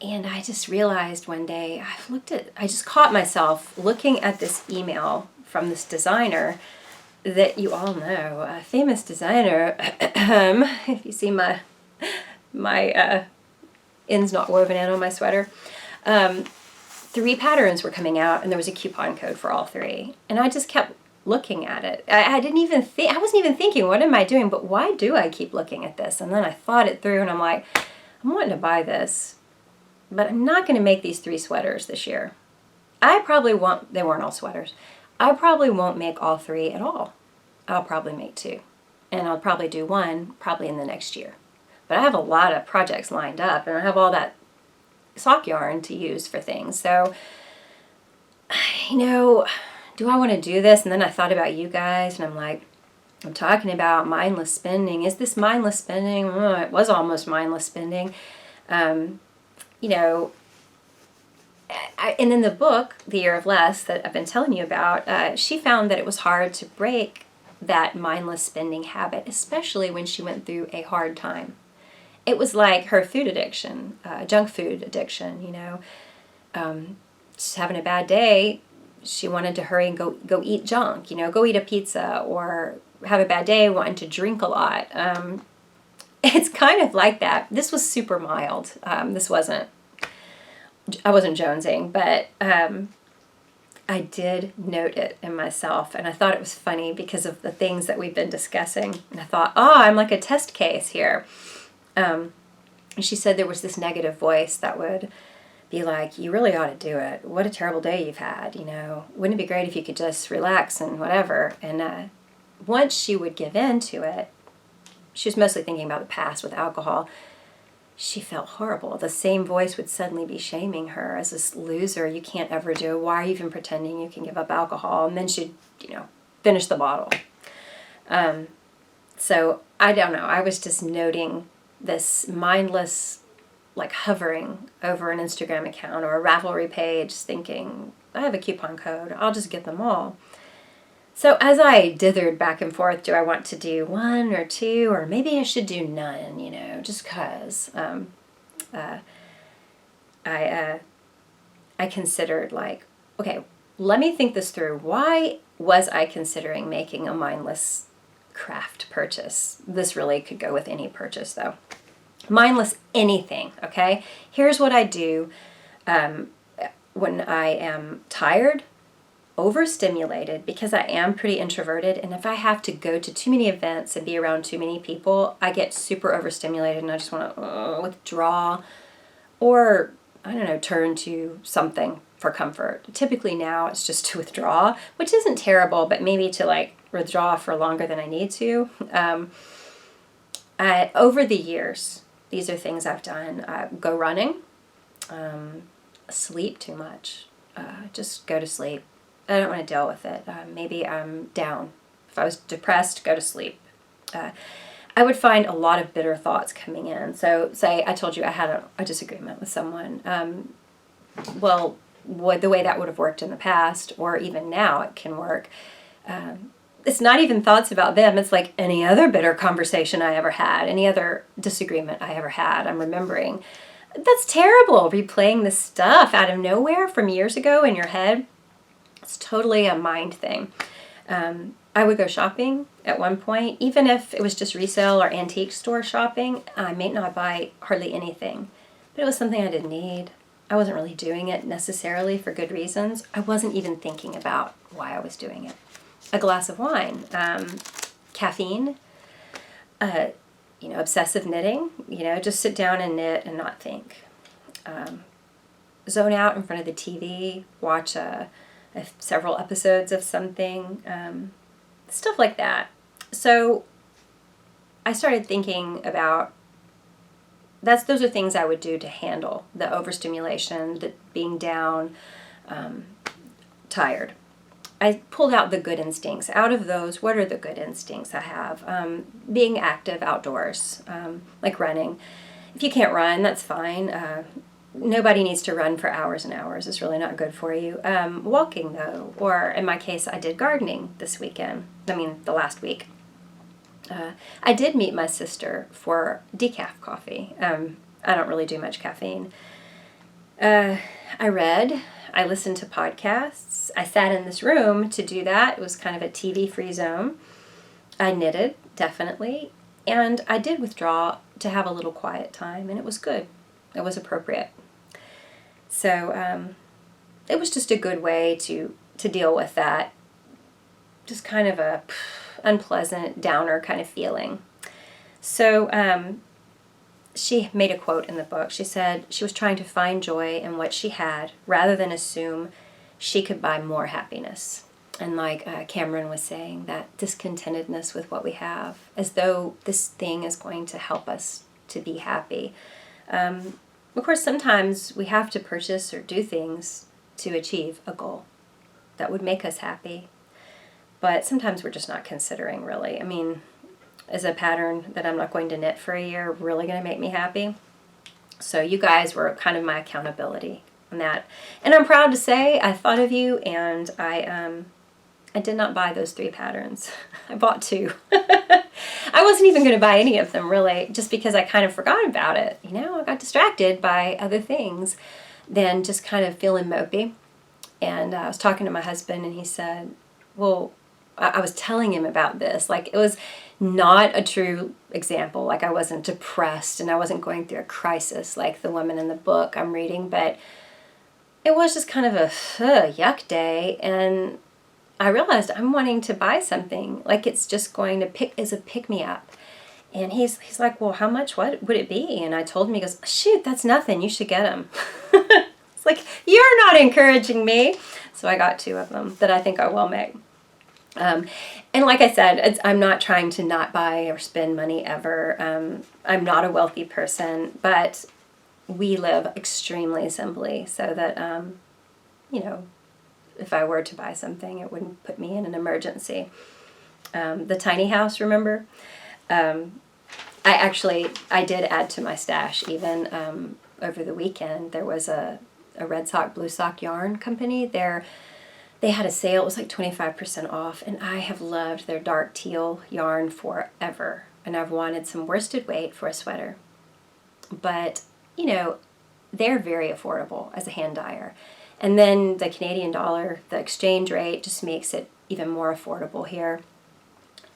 And I just realized one day, I just caught myself looking at this email from this designer that you all know, a famous designer. If you see my ends not woven in on my sweater. 3 patterns were coming out and there was a coupon code for all 3. And I just kept looking at it. I didn't even think, I wasn't even thinking, what am I doing? But why do I keep looking at this? And then I thought it through and I'm like, I'm wanting to buy this, but I'm not going to make these 3 sweaters this year. I probably won't, they weren't all sweaters. I probably won't make all 3 at all. I'll probably make 2. And I'll probably do 1 probably in the next year. But I have a lot of projects lined up and I have all that sock yarn to use for things. So, you know, do I want to do this? And then I thought about you guys and I'm like, I'm talking about mindless spending. Is this mindless spending? Oh, it was almost mindless spending. You know, and in the book, The Year of Less, that I've been telling you about, she found that it was hard to break that mindless spending habit, especially when she went through a hard time. It was like her food addiction, junk food addiction, you know. Just having a bad day, she wanted to hurry and go eat junk, you know, go eat a pizza, or have a bad day wanting to drink a lot. It's kind of like that. This was super mild. This wasn't, I wasn't jonesing, but I did note it in myself, and I thought it was funny because of the things that we've been discussing. And I thought, oh, I'm like a test case here. And she said there was this negative voice that would be like, you really ought to do it. What a terrible day you've had, you know. Wouldn't it be great if you could just relax and whatever? And once she would give in to it, she was mostly thinking about the past with alcohol. She felt horrible. The same voice would suddenly be shaming her as this loser. You can't ever do it. Why are you even pretending you can give up alcohol? And then she'd, you know, finish the bottle. So I don't know. I was just noting this mindless, like, hovering over an Instagram account or a Ravelry page thinking, I have a coupon code. I'll just get them all. So as I dithered back and forth, do I want to do 1 or 2, or maybe I should do none, you know, just because I considered, like, okay, let me think this through. Why was I considering making a mindless craft purchase? This really could go with any purchase, though. Mindless anything, okay? Here's what I do when I am tired, overstimulated, because I am pretty introverted, and if I have to go to too many events and be around too many people, I get super overstimulated and I just want to withdraw, or, I don't know, turn to something for comfort. Typically now it's just to withdraw, which isn't terrible, but maybe to, like, withdraw for longer than I need to. Over the years, these are things I've done. Go running, sleep too much, just go to sleep. I don't want to deal with it. Maybe I'm down. If I was depressed, go to sleep. I would find a lot of bitter thoughts coming in. So say I told you I had a disagreement with someone. Well, the way that would have worked in the past, or even now it can work, it's not even thoughts about them. It's like any other bitter conversation I ever had, any other disagreement I ever had, I'm remembering. That's terrible, replaying this stuff out of nowhere from years ago in your head. It's totally a mind thing. I would go shopping at one point, even if it was just resale or antique store shopping. I may not buy hardly anything, but it was something I didn't need. I wasn't really doing it necessarily for good reasons. I wasn't even thinking about why I was doing it. A glass of wine, caffeine, you know, obsessive knitting, you know, just sit down and knit and not think. Zone out in front of the TV, watch several episodes of something, stuff like that. So I started thinking about, those are things I would do to handle the overstimulation, the being down, tired. I pulled out the good instincts. Out of those, what are the good instincts I have? Being active outdoors, like running. If you can't run, that's fine. Nobody needs to run for hours and hours. It's really not good for you. Walking, though, or in my case, I did gardening this weekend. The last week. I did meet my sister for decaf coffee. I don't really do much caffeine. I read. I listened to podcasts. I sat in this room to do that. It was kind of a TV-free zone. I knitted, definitely. And I did withdraw to have a little quiet time, and it was good. It was appropriate. So it was just a good way to deal with that just kind of a unpleasant, downer kind of feeling. So she made a quote in the book. She said she was trying to find joy in what she had rather than assume she could buy more happiness. And like Cameron was saying, that discontentedness with what we have, as though this thing is going to help us to be happy. Of course, sometimes we have to purchase or do things to achieve a goal that would make us happy. But sometimes we're just not considering, really. I mean, is a pattern that I'm not going to knit for a year really going to make me happy? So you guys were kind of my accountability on that. And I'm proud to say I thought of you, and I did not buy those 3 patterns. I bought 2. I wasn't even going to buy any of them, really, just because I kind of forgot about it. You know, I got distracted by other things than just kind of feeling mopey. And I was talking to my husband, and he said, well, I was telling him about this. Like, it was not a true example. Like, I wasn't depressed, and I wasn't going through a crisis like the woman in the book I'm reading, but it was just kind of a yuck day, and I realized I'm wanting to buy something. Like, it's just going to pick me up. And he's like, well, how much, what would it be? And I told him, he goes, shoot, that's nothing. You should get them. It's like, you're not encouraging me. So I got 2 of them that I think I will make. And like I said, I'm not trying to not buy or spend money ever. I'm not a wealthy person, but we live extremely simply so that, you know, if I were to buy something, it wouldn't put me in an emergency. The tiny house, remember? I did add to my stash even over the weekend. There was a red sock, blue sock yarn company. They had a sale. It was like 25% off, and I have loved their dark teal yarn forever. And I've wanted some worsted weight for a sweater. But, you know, they're very affordable as a hand dyer. And then the Canadian dollar, the exchange rate just makes it even more affordable here.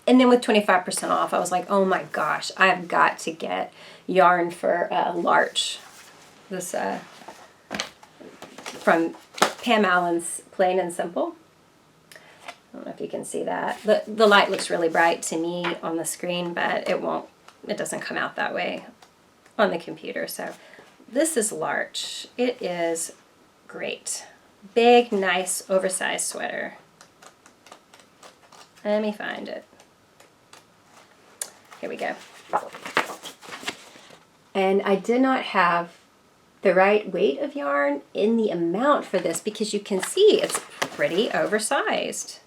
And then with 25% off, I was like, oh my gosh, I've got to get yarn for LARCH. This from Pam Allen's Plain and Simple. I don't know if you can see that. The light looks really bright to me on the screen, but it doesn't come out that way on the computer. So this is LARCH. It is great. Big, nice, oversized sweater. Let me find it. Here we go. And I did not have the right weight of yarn in the amount for this because you can see it's pretty oversized.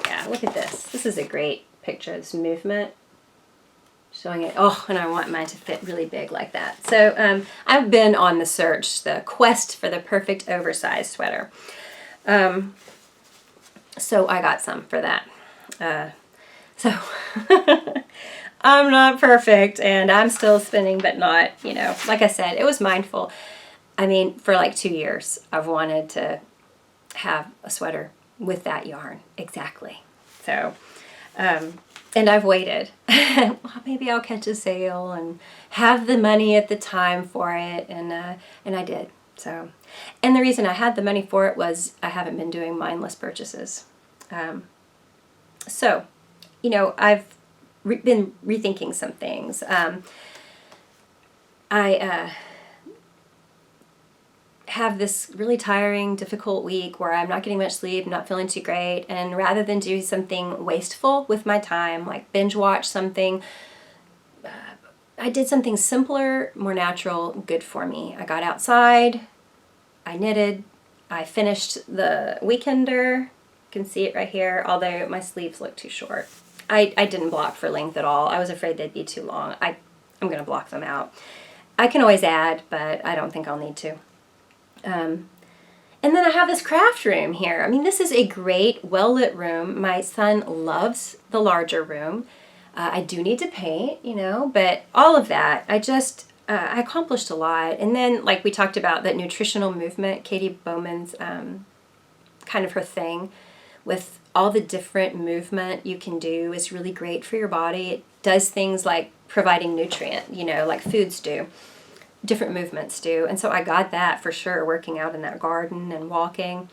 Yeah, look at this. This is a great picture, this movement. Showing it. Oh, and I want mine to fit really big like that. So I've been on the search, the quest for the perfect oversized sweater. So I got some for that. So I'm not perfect, and I'm still spinning, but not, you know, like I said, it was mindful. I mean, for like 2 years, I've wanted to have a sweater with that yarn. Exactly. So, and I've waited. Well, maybe I'll catch a sale and have the money at the time for it, and I did. So, and the reason I had the money for it was I haven't been doing mindless purchases. So, you know, I've been rethinking some things. I have this really tiring, difficult week where I'm not getting much sleep, not feeling too great, and rather than do something wasteful with my time, like binge watch something, I did something simpler, more natural, good for me. I got outside, I knitted, I finished the Weekender. You can see it right here, although my sleeves look too short. I didn't block for length at all. I was afraid they'd be too long. I'm going to block them out. I can always add, but I don't think I'll need to. And then I have this craft room here. I mean, this is a great, well-lit room. My son loves the larger room. I do need to paint, you know, but all of that, I accomplished a lot. And then, like we talked about, that nutritional movement, Katie Bowman's kind of her thing with all the different movement you can do is really great for your body. It does things like providing nutrient, you know, like foods do. Different movements do. And so I got that for sure, working out in that garden and walking.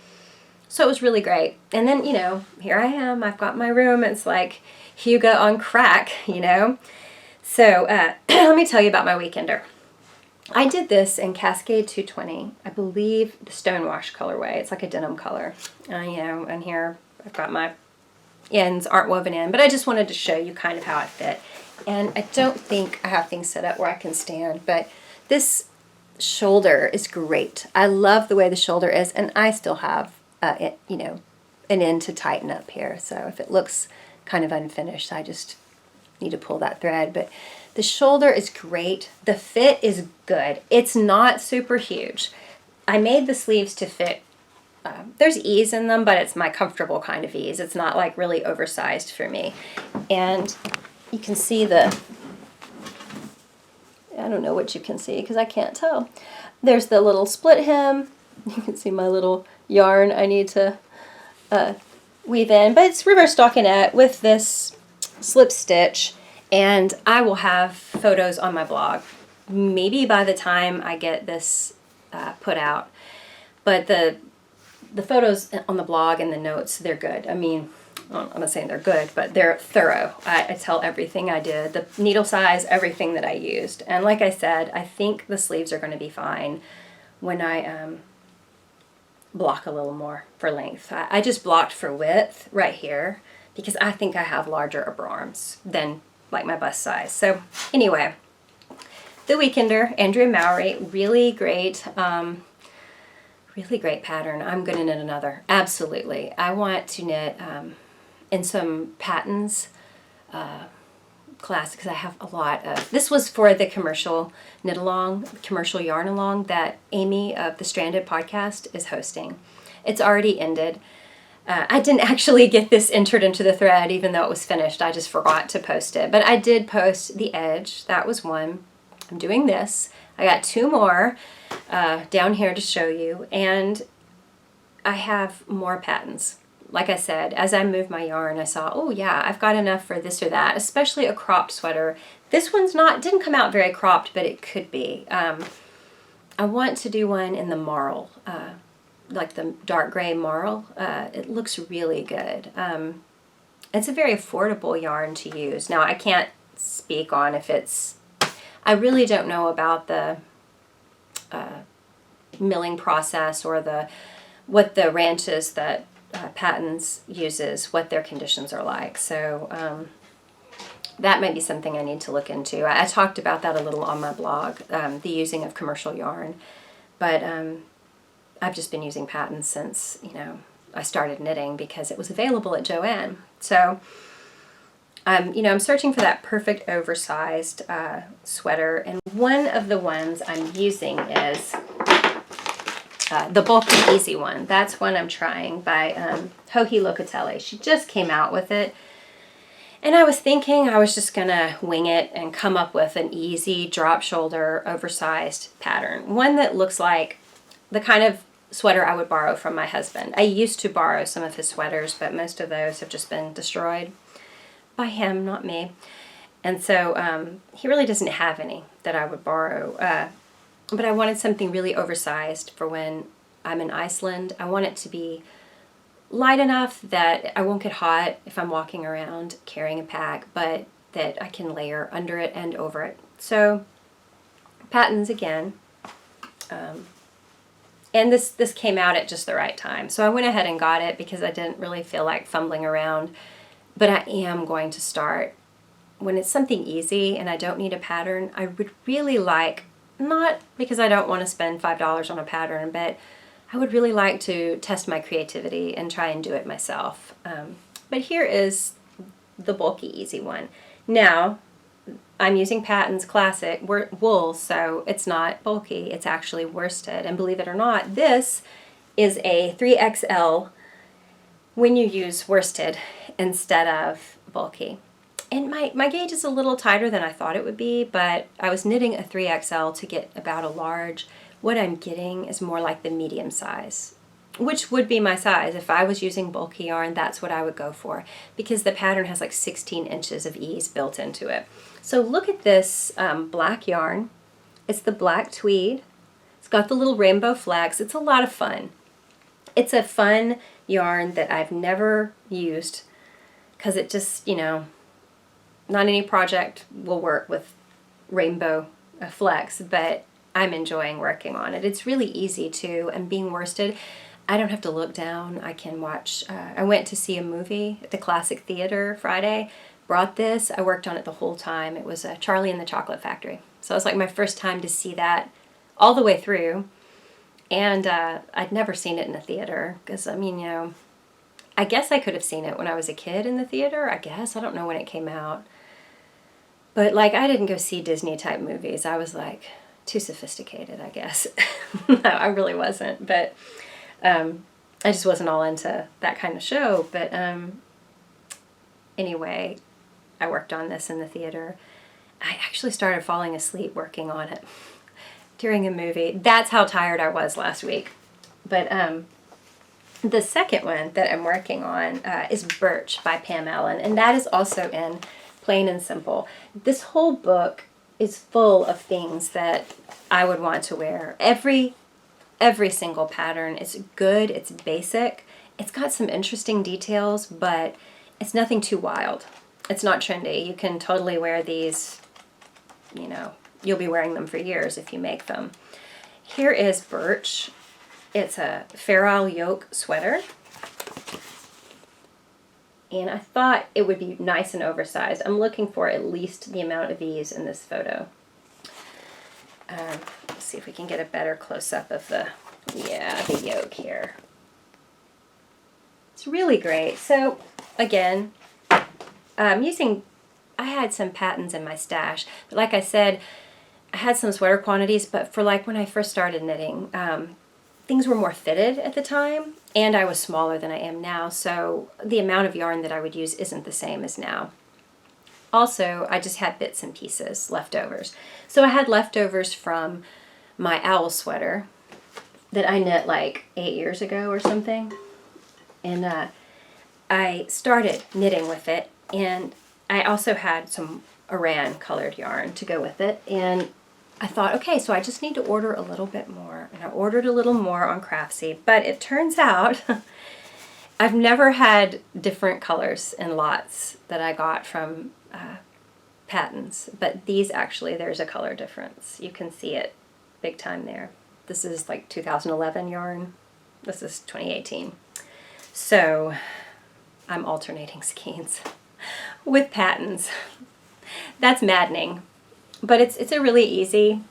So it was really great. And then, you know, here I am. I've got my room. It's like Hygge on crack, you know. So let me tell you about my weekender. I did this in Cascade 220, I believe the Stonewash colorway. It's like a denim color. You know, and here I've got my ends aren't woven in, but I just wanted to show you kind of how it fit. And I don't think I have things set up where I can stand, but this shoulder is great. I love the way the shoulder is, and I still have, you know, an end to tighten up here. So if it looks kind of unfinished, I just need to pull that thread. But the shoulder is great. The fit is good. It's not super huge. I made the sleeves to fit. There's ease in them, but it's my comfortable kind of ease. It's not like really oversized for me. And you can see I don't know what you can see because I can't tell. There's the little split hem. You can see my little yarn I need to weave in. But it's reverse stockinette with this slip stitch. And I will have photos on my blog, maybe by the time I get this put out. But the photos on the blog and the notes, they're good. I mean, I'm not saying they're good, but they're thorough. I tell everything I did, the needle size, everything that I used. And like I said, I think the sleeves are going to be fine when I block a little more for length. I just blocked for width right here because I think I have larger upper arms than like my bust size. So anyway, the Weekender, ANDREA MOWRY, really great pattern. I'm going to knit another. Absolutely. I want to knit in some patterns class because I have a lot of, this was for the commercial knit along, commercial yarn along that Amy of the Stranded podcast is hosting. It's already ended. I didn't actually get this entered into the thread even though it was finished. I just forgot to post it. But I did post the edge. That was one. I'm doing this. I got two more down here to show you. And I have more patterns. Like I said, as I moved my yarn, I saw, oh yeah, I've got enough for this or that, especially a cropped sweater. This one's didn't come out very cropped, but it could be. I want to do one in the marl. Like the dark gray marl. It looks really good. It's a very affordable yarn to use. Now I can't speak on if it's, I really don't know about the milling process or what the ranches that Patons uses, what their conditions are like. So that might be something I need to look into. I talked about that a little on my blog, the using of commercial yarn. But I've just been using patterns since, you know, I started knitting because it was available at Joann. So, you know, I'm searching for that perfect oversized sweater. And one of the ones I'm using is the Bulky Easy one. That's one I'm trying by Joji Locatelli. She just came out with it. And I was thinking I was just going to wing it and come up with an easy drop shoulder oversized pattern. One that looks like the kind of sweater I would borrow from my husband. I used to borrow some of his sweaters, but most of those have just been destroyed by him, not me. And so he really doesn't have any that I would borrow. But I wanted something really oversized for when I'm in Iceland. I want it to be light enough that I won't get hot if I'm walking around carrying a pack, but that I can layer under it and over it. So patterns again. And this came out at just the right time. So I went ahead and got it because I didn't really feel like fumbling around. But I am going to start, when it's something easy and I don't need a pattern, I would really like, not because I don't want to spend $5 on a pattern, but I would really like to test my creativity and try and do it myself. But here is the Bulky Easy one. Now, I'm using Patons Classic wool, so it's not bulky, it's actually worsted. And believe it or not, this is a 3XL when you use worsted instead of bulky. And my gauge is a little tighter than I thought it would be, but I was knitting a 3XL to get about a large. What I'm getting is more like the medium size, which would be my size. If I was using bulky yarn, that's what I would go for, because the pattern has like 16 inches of ease built into it. So look at this black yarn. It's the black tweed. It's got the little rainbow flags. It's a lot of fun. It's a fun yarn that I've never used because it just, not any project will work with rainbow flecks, but I'm enjoying working on it. It's really easy too, and being worsted, I don't have to look down. I can watch. I went to see a movie at the Classic Theater Friday, brought this. I worked on it the whole time. It was Charlie and the Chocolate Factory. So it was like my first time to see that all the way through. And I'd never seen it in a theater because, I guess I could have seen it when I was a kid in the theater. I guess. I don't know when it came out. But like, I didn't go see Disney type movies. I was like too sophisticated, I guess. No, I really wasn't. But I just wasn't all into that kind of show. But anyway, I worked on this in the theater. I actually started falling asleep working on it during a movie. That's how tired I was last week. But the second one that I'm working on is Birch by Pam Allen, and that is also in Plain and Simple. This whole book is full of things that I would want to wear. Every single pattern is good, it's basic, it's got some interesting details, but it's nothing too wild. It's not trendy. You can totally wear these, you'll be wearing them for years if you make them. Here is Birch. It's a Feral Yoke sweater. And I thought it would be nice and oversized. I'm looking for at least the amount of these in this photo. Let's see if we can get a better close-up of the yoke here. It's really great. So, again, I had some patterns in my stash. But like I said, I had some sweater quantities, but for like when I first started knitting, things were more fitted at the time, and I was smaller than I am now, so the amount of yarn that I would use isn't the same as now. Also, I just had bits and pieces, leftovers. So I had leftovers from my owl sweater that I knit like 8 years ago or something, and I started knitting with it, and I also had some Aran colored yarn to go with it, and I thought, okay, so I just need to order a little bit more. And I ordered a little more on Craftsy, but it turns out I've never had different colors in lots that I got from patterns. But these actually, there's a color difference. You can see it big time there. This is like 2011 yarn. This is 2018. So I'm alternating skeins with patterns. That's maddening. But it's a really easy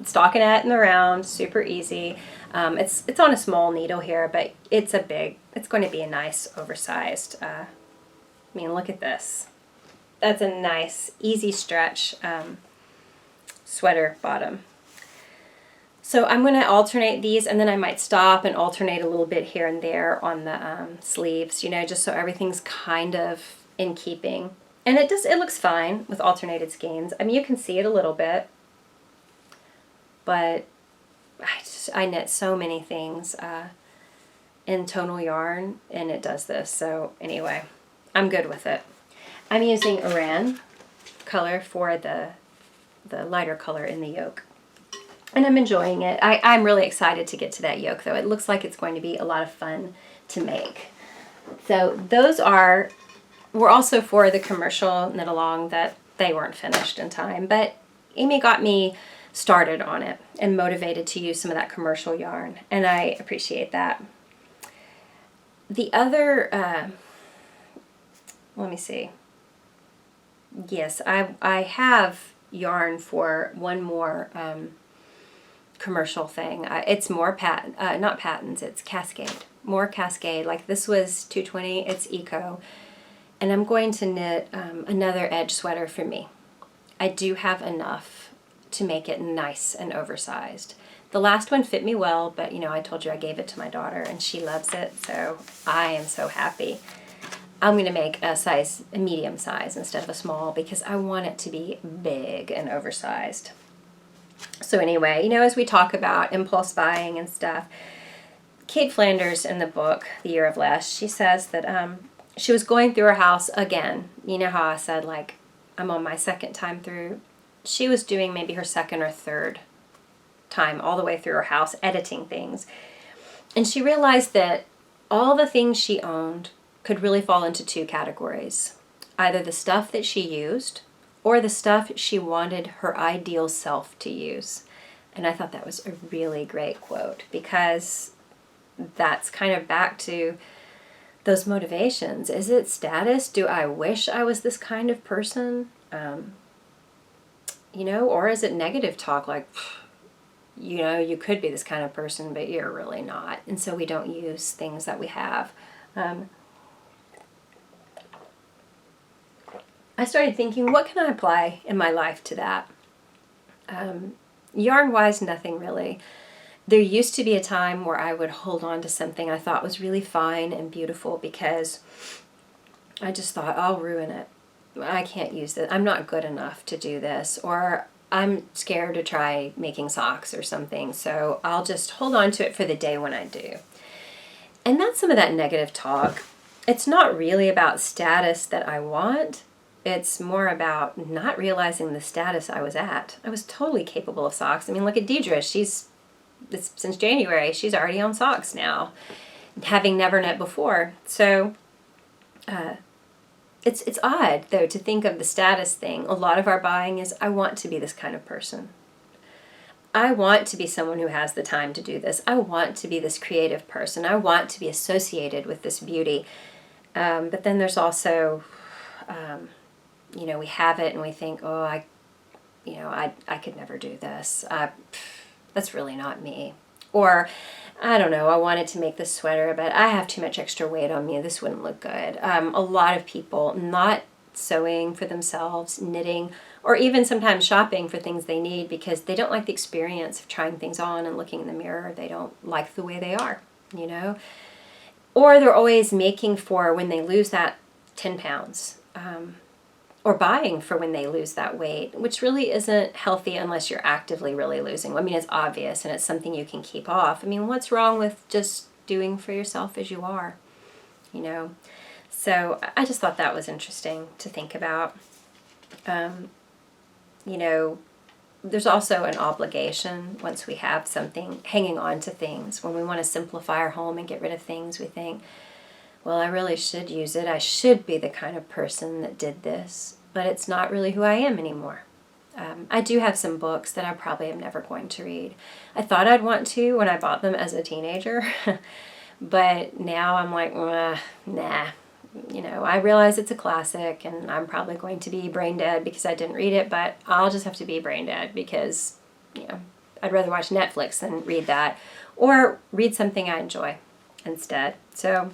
stockinette in the round, super easy. It's on a small needle here, but it's going to be a nice oversized, look at this. That's a nice, easy stretch sweater bottom. So I'm going to alternate these, and then I might stop and alternate a little bit here and there on the sleeves, just so everything's kind of in keeping. And it looks fine with alternated skeins. You can see it a little bit, but I knit so many things in tonal yarn, and it does this. So anyway, I'm good with it. I'm using Aran color for the lighter color in the yoke, and I'm enjoying it. I'm really excited to get to that yoke, though. It looks like it's going to be a lot of fun to make. So those were also for the commercial knit along that they weren't finished in time, but Amy got me started on it and motivated to use some of that commercial yarn, and I appreciate that. The other, let me see. Yes, I have yarn for one more commercial thing. It's more not patterns, it's Cascade. More Cascade. Like this was 220, it's Eco. And I'm going to knit another edge sweater for me. I do have enough to make it nice and oversized. The last one fit me well, but I told you I gave it to my daughter and she loves it, so I am so happy. I'm going to make a medium size instead of a small because I want it to be big and oversized. So anyway, as we talk about impulse buying and stuff, Kate Flanders in the book, The Year of Less, she says that she was going through her house again. You know how I said, like, I'm on my second time through? She was doing maybe her second or third time all the way through her house editing things. And she realized that all the things she owned could really fall into two categories. Either the stuff that she used or the stuff she wanted her ideal self to use. And I thought that was a really great quote, because that's kind of back to those motivations. Is it status? Do I wish I was this kind of person? Or is it negative talk like, you could be this kind of person, but you're really not. And so we don't use things that we have. I started thinking, what can I apply in my life to that? Yarn-wise, nothing really. There used to be a time where I would hold on to something I thought was really fine and beautiful because I just thought, I'll ruin it. I can't use this. I'm not good enough to do this. Or I'm scared to try making socks or something, so I'll just hold on to it for the day when I do. And that's some of that negative talk. It's not really about status that I want. It's more about not realizing the status I was at. I was totally capable of socks. I mean, look at Deidre. Since January, she's already on socks now, having never knit before. So it's odd, though, to think of the status thing. A lot of our buying is, I want to be this kind of person. I want to be someone who has the time to do this. I want to be this creative person. I want to be associated with this beauty. But then there's also, we have it and we think, oh, I could never do this. That's really not me. Or, I don't know, I wanted to make this sweater, but I have too much extra weight on me. This wouldn't look good. A lot of people not sewing for themselves, knitting, or even sometimes shopping for things they need because they don't like the experience of trying things on and looking in the mirror. They don't like the way they are, Or they're always making for when they lose that 10 pounds. Or buying for when they lose that weight, which really isn't healthy unless you're actively really losing. I mean, it's obvious and it's something you can keep off. I mean, what's wrong with just doing for yourself as you are, So I just thought that was interesting to think about. There's also an obligation once we have something, hanging on to things. When we want to simplify our home and get rid of things, we think, well, I really should use it. I should be the kind of person that did this, but it's not really who I am anymore. I do have some books that I probably am never going to read. I thought I'd want to when I bought them as a teenager, but now I'm like, nah. I realize it's a classic and I'm probably going to be brain dead because I didn't read it, but I'll just have to be brain dead because, I'd rather watch Netflix than read that or read something I enjoy instead. So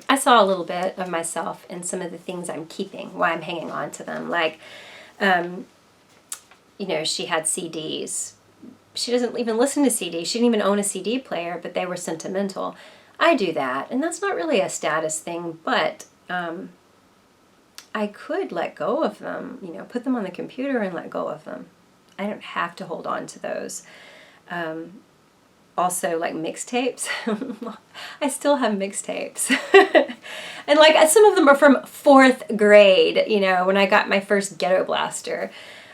I saw a little bit of myself in some of the things I'm keeping, why I'm hanging on to them. Like, she had CDs. She doesn't even listen to CDs. She didn't even own a CD player, but they were sentimental. I do that, and that's not really a status thing, but I could let go of them, put them on the computer and let go of them. I don't have to hold on to those. Also, like mixtapes. I still have mixtapes. And some of them are from 4th grade, when I got my first Ghetto Blaster.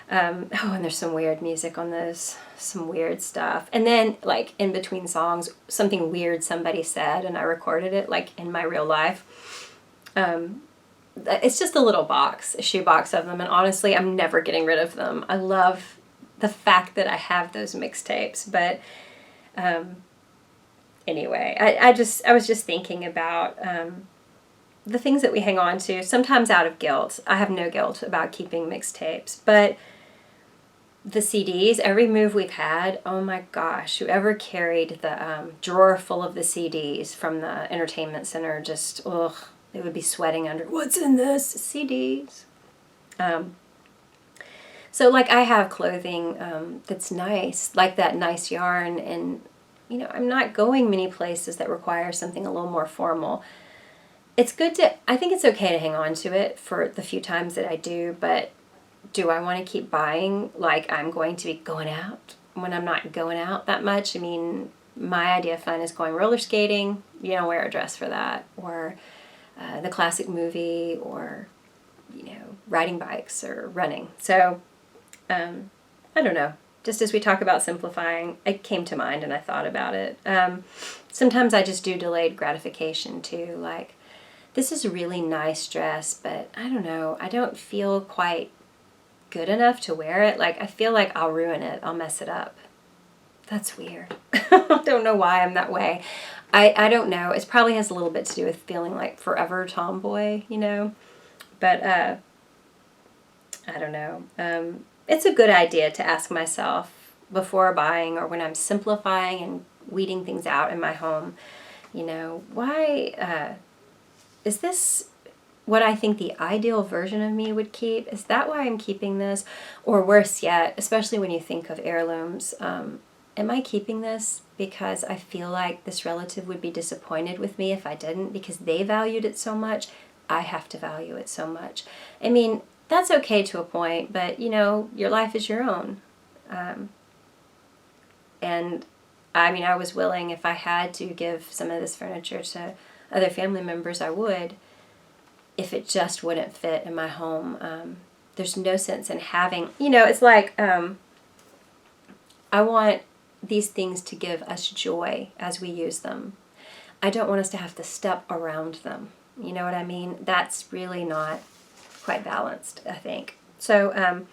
And there's some weird music on those, some weird stuff. And then, in between songs, something weird somebody said, and I recorded it, in my real life. It's just a little box, a shoebox of them, and honestly, I'm never getting rid of them. I love the fact that I have those mixtapes, but anyway, I was just thinking about the things that we hang on to, sometimes out of guilt. I have no guilt about keeping mixtapes, but the CDs, every move we've had, oh my gosh, whoever carried the drawer full of the CDs from the entertainment center, just, they would be sweating under, what's in this? CDs. So I have clothing that's nice, like that nice yarn, and I'm not going many places that require something a little more formal. It's good I think it's okay to hang on to it for the few times that I do, but do I want to keep buying I'm going to be going out when I'm not going out that much? I mean, my idea of fun is going roller skating. You don't wear a dress for that, or the classic movie, or riding bikes or running. So I don't know. just as we talk about simplifying, it came to mind and I thought about it. Sometimes I just do delayed gratification too. Like, this is a really nice dress, but I don't know, I don't feel quite good enough to wear it. Like, I feel like I'll ruin it. I'll mess it up. That's weird. I don't know why I'm that way. I don't know. It probably has a little bit to do with feeling like forever tomboy, you know? But I don't know. It's a good idea to ask myself before buying or when I'm simplifying and weeding things out in my home, you know, why is this what I think the ideal version of me would keep? Is that why I'm keeping this? Or worse yet, especially when you think of heirlooms, am I keeping this because I feel like this relative would be disappointed with me if I didn't, because they valued it so much? I have to value it so much. I mean, that's okay to a point, but you know, your life is your own. And I mean, I was willing, if I had to give some of this furniture to other family members, I would, if it just wouldn't fit in my home. There's no sense in having, you know, it's like, I want these things to give us joy as we use them. I don't want us to have to step around them. You know what I mean? That's really not quite balanced, I think. So,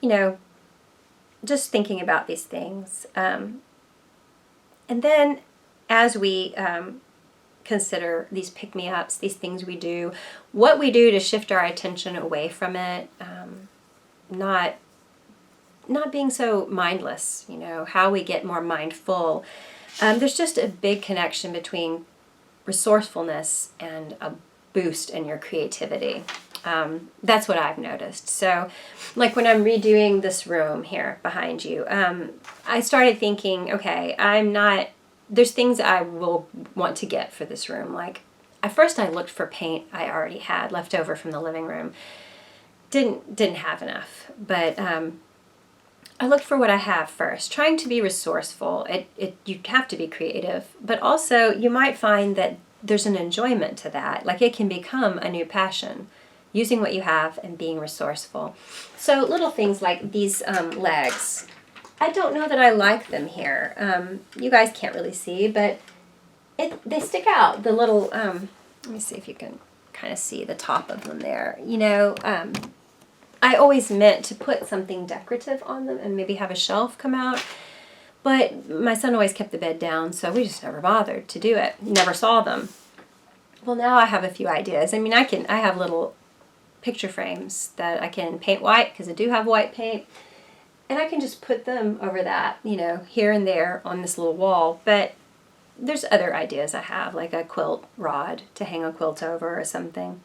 you know, just thinking about these things. And then as we consider these pick-me-ups, these things we do, what we do to shift our attention away from it, not being so mindless, you know, how we get more mindful. There's just a big connection between resourcefulness and a boost in your creativity. That's what I've noticed. So, like when I'm redoing this room here behind you, I started thinking, okay, there's things I will want to get for this room. Like, at first I looked for paint I already had left over from the living room. Didn't have enough, but I looked for what I have first, trying to be resourceful. You have to be creative, but also you might find that there's an enjoyment to that. Like, it can become a new passion, using what you have and being resourceful. So little things like these legs. I don't know that I like them here. You guys can't really see, but they stick out. The little, let me see if you can kind of see the top of them there. You know, I always meant to put something decorative on them and maybe have a shelf come out. But my son always kept the bed down, so we just never bothered to do it. Never saw them. Well, now I have a few ideas. I mean, I have little picture frames that I can paint white, because I do have white paint. And I can just put them over that, you know, here and there on this little wall. But there's other ideas I have, like a quilt rod to hang a quilt over or something.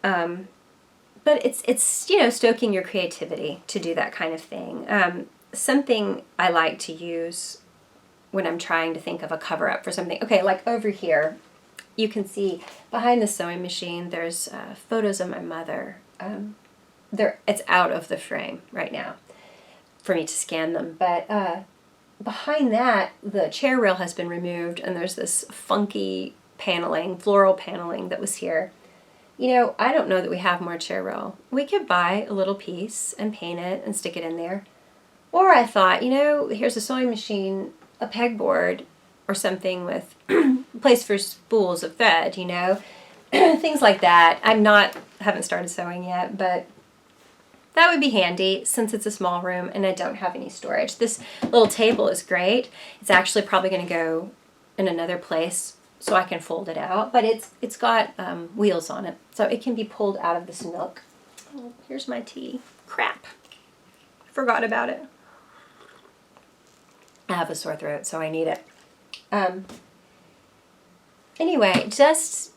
But it's you know, stoking your creativity to do that kind of thing. Something I like to use when I'm trying to think of a cover-up for something. Okay, like over here, you can see behind the sewing machine, there's photos of my mother. It's out of the frame right now for me to scan them. But behind that, the chair rail has been removed, and there's this funky paneling, floral paneling that was here. You know, I don't know that we have more chair rail. We could buy a little piece and paint it and stick it in there. Or I thought, you know, here's a sewing machine, a pegboard, or something with a place for spools of thread, you know, things like that. Haven't started sewing yet, but that would be handy since it's a small room and I don't have any storage. This little table is great. It's actually probably going to go in another place so I can fold it out, but it's got wheels on it, so it can be pulled out of this nook. Oh, here's my tea. Crap. Forgot about it. I have a sore throat, so I need it. Anyway, just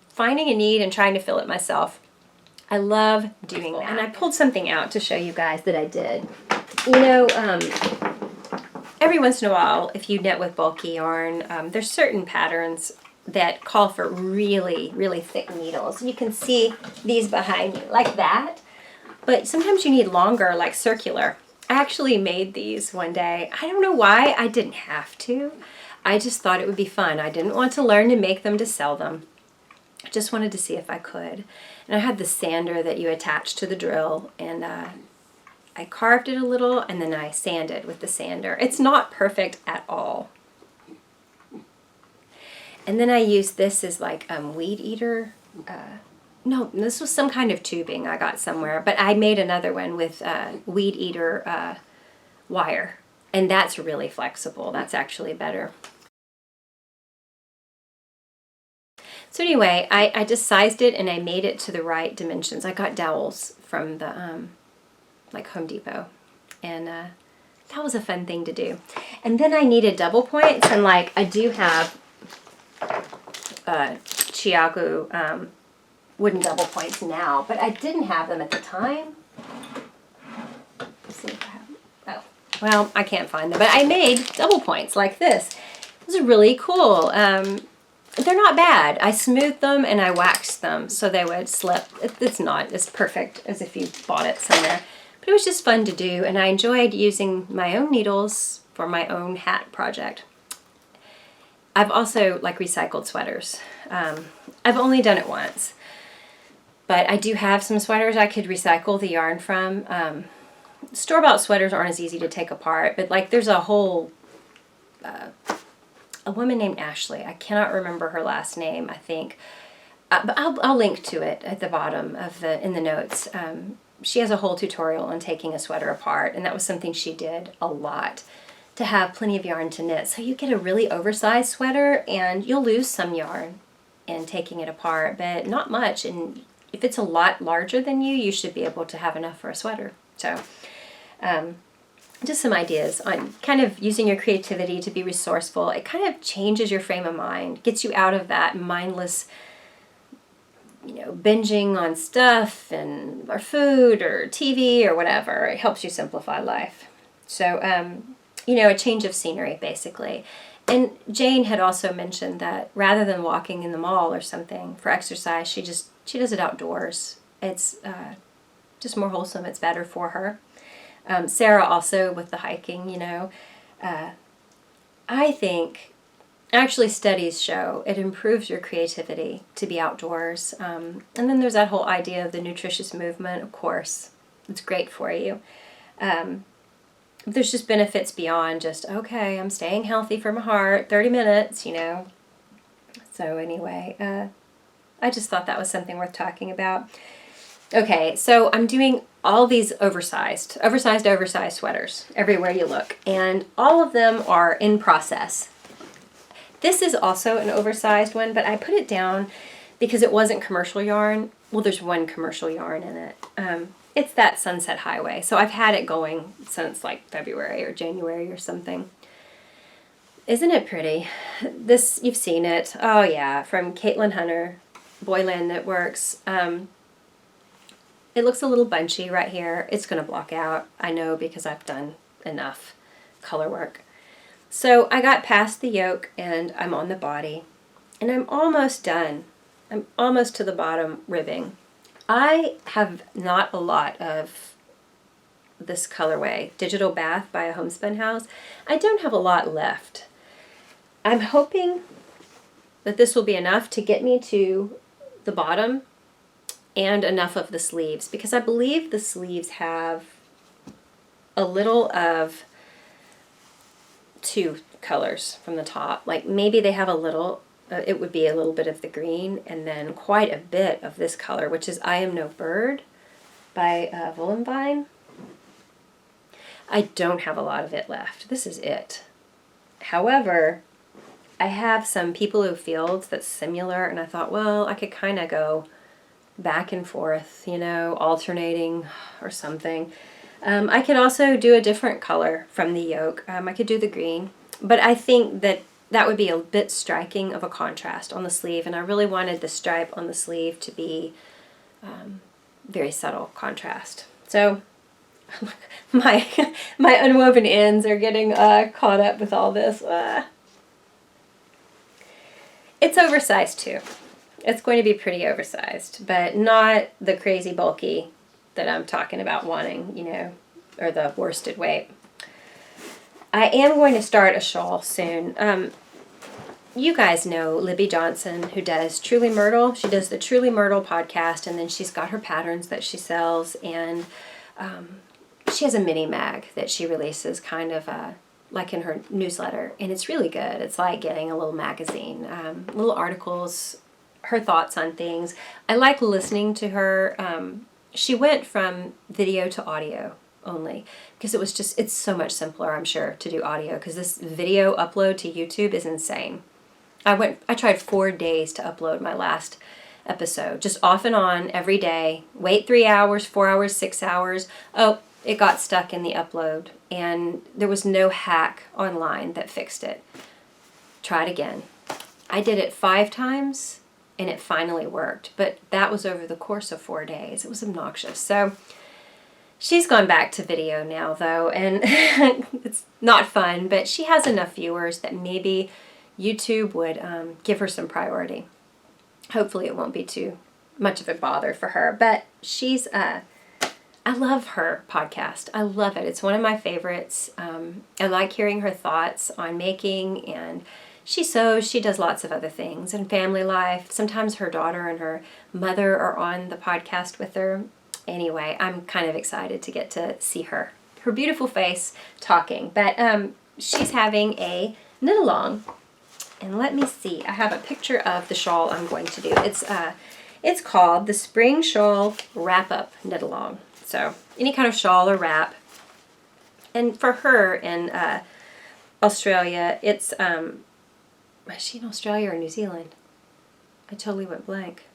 finding a need and trying to fill it myself. I love doing that. And I pulled something out to show you guys that I did. You know, every once in a while, if you knit with bulky yarn, there's certain patterns that call for really, really thick needles. You can see these behind me, like that. But sometimes you need longer, like circular. I actually made these one day. I don't know why. I didn't have to. I just thought it would be fun. I didn't want to learn to make them to sell them. I just wanted to see if I could. And I had the sander that you attach to the drill, and I carved it a little, and then I sanded with the sander. It's not perfect at all. And then I used this as like weed eater. No, this was some kind of tubing I got somewhere, but I made another one with weed eater wire, and that's really flexible. That's actually better. So anyway, I just sized it and I made it to the right dimensions. I got dowels from the like Home Depot, and that was a fun thing to do. And then I needed double points, and like I do have Chiagu wooden double points now, but I didn't have them at the time. Let's see if I have them. Oh, well, I can't find them, but I made double points like this. It was really cool. They're not bad. I smoothed them and I waxed them so they would slip. It's not as perfect as if you bought it somewhere, but it was just fun to do, and I enjoyed using my own needles for my own hat project. I've also like recycled sweaters. I've only done it once, but I do have some sweaters I could recycle the yarn from. Store-bought sweaters aren't as easy to take apart, but like there's a whole a woman named Ashley. I cannot remember her last name, I think. But I'll link to it at the bottom of in the notes. She has a whole tutorial on taking a sweater apart, and that was something she did a lot to have plenty of yarn to knit. So you get a really oversized sweater, and you'll lose some yarn in taking it apart, but not much. And if it's a lot larger than you, you should be able to have enough for a sweater. So just some ideas on kind of using your creativity to be resourceful. It kind of changes your frame of mind, gets you out of that mindless, binging on stuff or food or TV or whatever. It helps you simplify life. So, a change of scenery, basically. And Jane had also mentioned that rather than walking in the mall or something for exercise, she does it outdoors. It's just more wholesome. It's better for her. Sarah also with the hiking, I think actually studies show it improves your creativity to be outdoors. And then there's that whole idea of the nutritious movement, of course. It's great for you. There's just benefits beyond just, okay, I'm staying healthy for my heart, 30 minutes, So anyway, I just thought that was something worth talking about. Okay, so I'm doing all these oversized sweaters everywhere you look, and all of them are in process. This is also an oversized one, but I put it down because it wasn't commercial yarn. Well, there's one commercial yarn in it. It's that Sunset Highway, so I've had it going since like February or January or something. Isn't it pretty? This, you've seen it. Oh yeah, from Caitlin Hunter, Boyland Knitworks. It looks a little bunchy right here. It's going to block out, I know, because I've done enough color work. So I got past the yoke and I'm on the body, and I'm almost done. I'm almost to the bottom ribbing. I have not a lot of this colorway, Digital Bath by a Homespun House. I don't have a lot left. I'm hoping that this will be enough to get me to the bottom and enough of the sleeves, because I believe the sleeves have a little of two colors from the top. Like maybe they have a little, it would be a little bit of the green and then quite a bit of this color, which is I Am No Bird by Vine. I don't have a lot of it left. This is it. However, I have some People Fields that's similar, and I thought, well, I could kind of go back and forth, alternating or something. I could also do a different color from the yoke. I could do the green, but I think that would be a bit striking of a contrast on the sleeve, and I really wanted the stripe on the sleeve to be very subtle contrast. So my unwoven ends are getting caught up with all this. It's oversized too. It's going to be pretty oversized, but not the crazy bulky that I'm talking about wanting, or the worsted weight. I am going to start a shawl soon. You guys know Libby Johnson, who does Truly Myrtle. She does the Truly Myrtle podcast, and then she's got her patterns that she sells, and she has a mini mag that she releases kind of like in her newsletter, and it's really good. It's like getting a little magazine, little articles, her thoughts on things. I like listening to her. She went from video to audio only because it's so much simpler, I'm sure, to do audio, because this video upload to YouTube is insane. I tried 4 days to upload my last episode, just off and on every day, wait 3 hours, 4 hours, 6 hours. Oh, it got stuck in the upload, and there was no hack online that fixed it. Try it again. I did it 5 times and it finally worked, but that was over the course of 4 days. It was obnoxious. So she's gone back to video now, though, and it's not fun, but she has enough viewers that maybe YouTube would give her some priority. Hopefully it won't be too much of a bother for her, but she's, I love her podcast. I love it. It's one of my favorites. I like hearing her thoughts on making, and she sews, she does lots of other things, and family life. Sometimes her daughter and her mother are on the podcast with her. Anyway, I'm kind of excited to get to see her beautiful face talking, but she's having a knit-along. And let me see, I have a picture of the shawl I'm going to do. It's called the Spring Shawl Wrap-Up Knit-Along. So any kind of shawl or wrap. And for her in Australia, it's, is she in Australia or New Zealand? I totally went blank.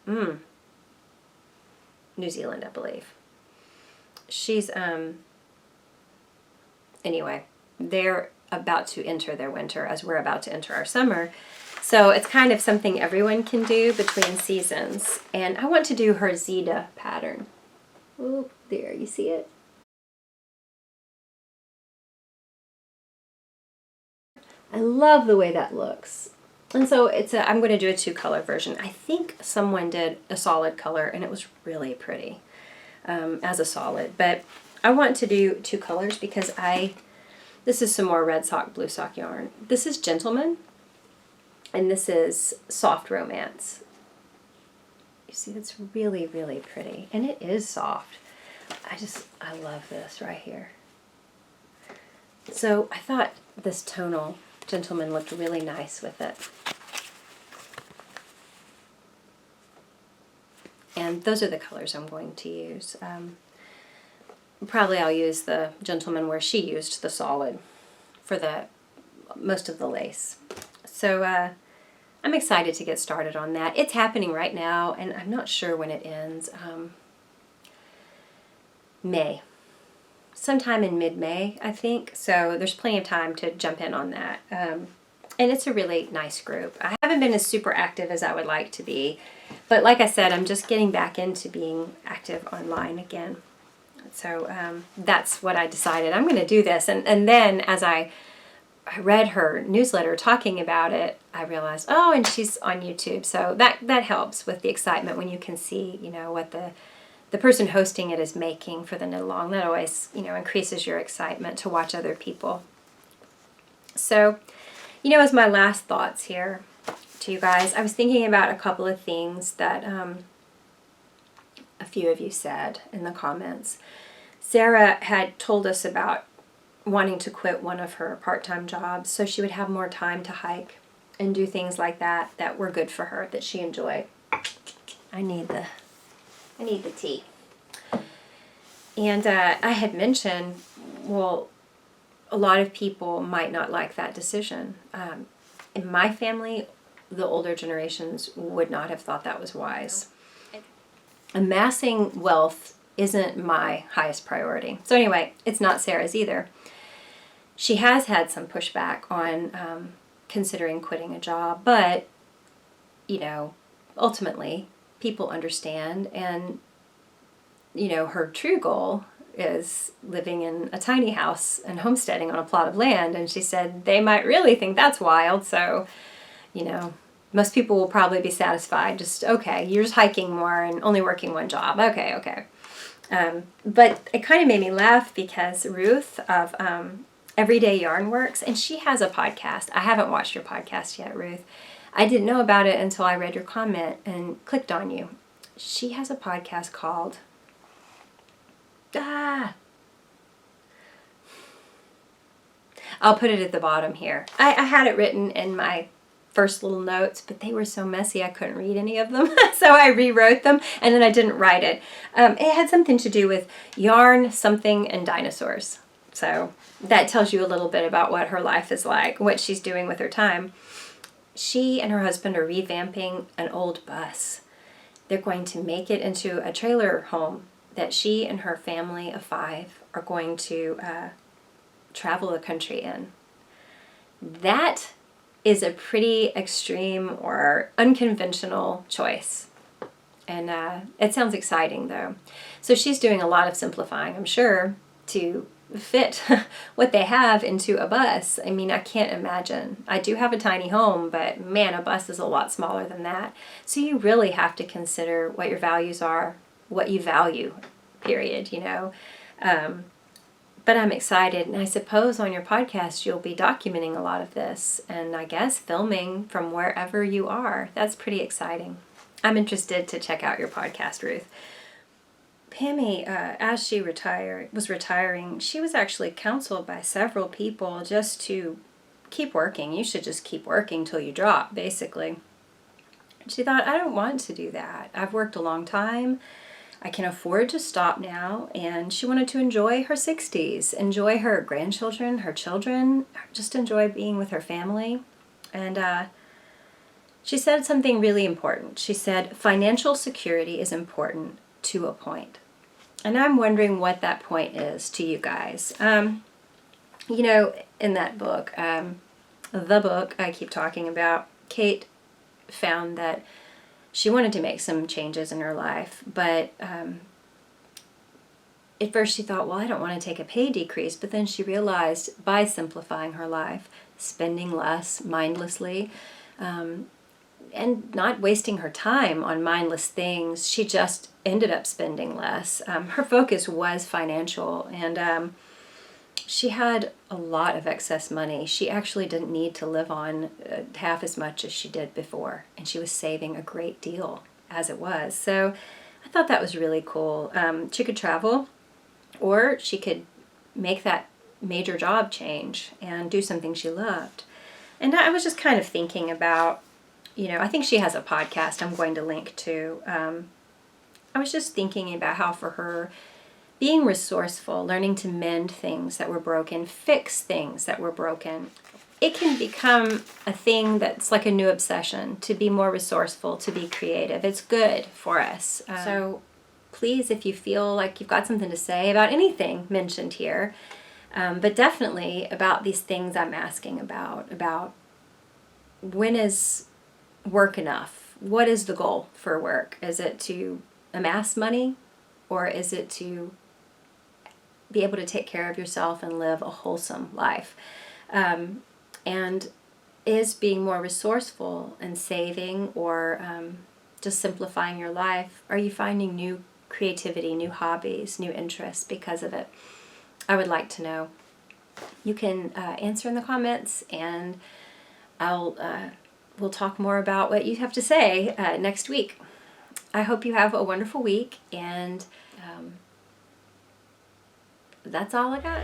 New Zealand, I believe. She's, anyway, they're about to enter their winter as we're about to enter our summer. So it's kind of something everyone can do between seasons. And I want to do her Zeta pattern. Oh, there, you see it? I love the way that looks. And so I'm going to do a 2-color version. I think someone did a solid color and it was really pretty as a solid. But I want to do 2 colors because this is some more red sock, blue sock yarn. This is Gentleman, and this is Soft Romance. You see, it's really, really pretty, and it is soft. I love this right here. So I thought this tonal Gentleman looked really nice with it. And those are the colors I'm going to use. Probably I'll use the Gentleman where she used the solid for most of the lace. So I'm excited to get started on that. It's happening right now, and I'm not sure when it ends. May. Sometime in mid-May, I think. So there's plenty of time to jump in on that. And it's a really nice group. I haven't been as super active as I would like to be. But like I said, I'm just getting back into being active online again. So that's what I decided. I'm going to do this. And then as I read her newsletter talking about it, I realized, oh, and she's on YouTube. So that helps with the excitement when you can see, what the person hosting it is making for the knit-along. That always, increases your excitement to watch other people. So, as my last thoughts here to you guys, I was thinking about a couple of things that a few of you said in the comments. Sarah had told us about wanting to quit one of her part-time jobs so she would have more time to hike and do things like that were good for her, that she enjoyed. I need the tea. And I had mentioned, well, a lot of people might not like that decision. In my family, the older generations would not have thought that was wise. Amassing wealth isn't my highest priority. So anyway, it's not Sarah's either. She has had some pushback on considering quitting a job, but, ultimately, people understand, and, her true goal is living in a tiny house and homesteading on a plot of land, and she said they might really think that's wild, so, most people will probably be satisfied. Just, okay, you're just hiking more and only working one job. Okay. But it kind of made me laugh because Ruth of Everyday Yarn Works, and she has a podcast. I haven't watched your podcast yet, Ruth. I didn't know about it until I read your comment and clicked on you. She has a podcast called I'll put it at the bottom here. I had it written in my first little notes, but they were so messy I couldn't read any of them. So I rewrote them, and then I didn't write it. It had something to do with yarn, something, and dinosaurs. So that tells you a little bit about what her life is like, what she's doing with her time. She and her husband are revamping an old bus. They're going to make it into a trailer home that she and her family of 5 are going to travel the country in. That is a pretty extreme or unconventional choice. And it sounds exciting, though. So she's doing a lot of simplifying, I'm sure, to fit what they have into a bus. I mean, I can't imagine. I do have a tiny home, but man, a bus is a lot smaller than that. So you really have to consider what your values are, what you value, period, you know. But I'm excited, and I suppose on your podcast you'll be documenting a lot of this, and I guess filming from wherever you are. That's pretty exciting. I'm interested to check out your podcast, Ruth. Pammy, as she was retiring, she was actually counseled by several people just to keep working. You should just keep working till you drop, basically. She thought, I don't want to do that. I've worked a long time. I can afford to stop now, and she wanted to enjoy her 60s, enjoy her grandchildren, her children, just enjoy being with her family. And she said something really important. She said, financial security is important to a point. And I'm wondering what that point is to you guys. You know, in that book, the book I keep talking about, Kate found that she wanted to make some changes in her life, but at first she thought, well, I don't want to take a pay decrease, but then she realized by simplifying her life, spending less mindlessly, and not wasting her time on mindless things, she just ended up spending less. Her focus was financial, and she had a lot of excess money. She actually didn't need to live on half as much as she did before, and she was saving a great deal as it was. So I thought that was really cool. She could travel, or she could make that major job change and do something she loved. And I was just kind of thinking about, you know, I think she has a podcast I'm going to link to. I was just thinking about how for her, being resourceful, learning to mend things that were broken, fix things that were broken, it can become a thing that's like a new obsession, to be more resourceful, to be creative. It's good for us. So please, if you feel like you've got something to say about anything mentioned here, but definitely about these things I'm asking about when is work enough? What is the goal for work? Is it to amass money, or is it to be able to take care of yourself and live a wholesome life? And is being more resourceful and saving, or just simplifying your life, are you finding new creativity, new hobbies, new interests because of it? I would like to know. You can answer in the comments, and we'll talk more about what you have to say next week. I hope you have a wonderful week, and that's all I got.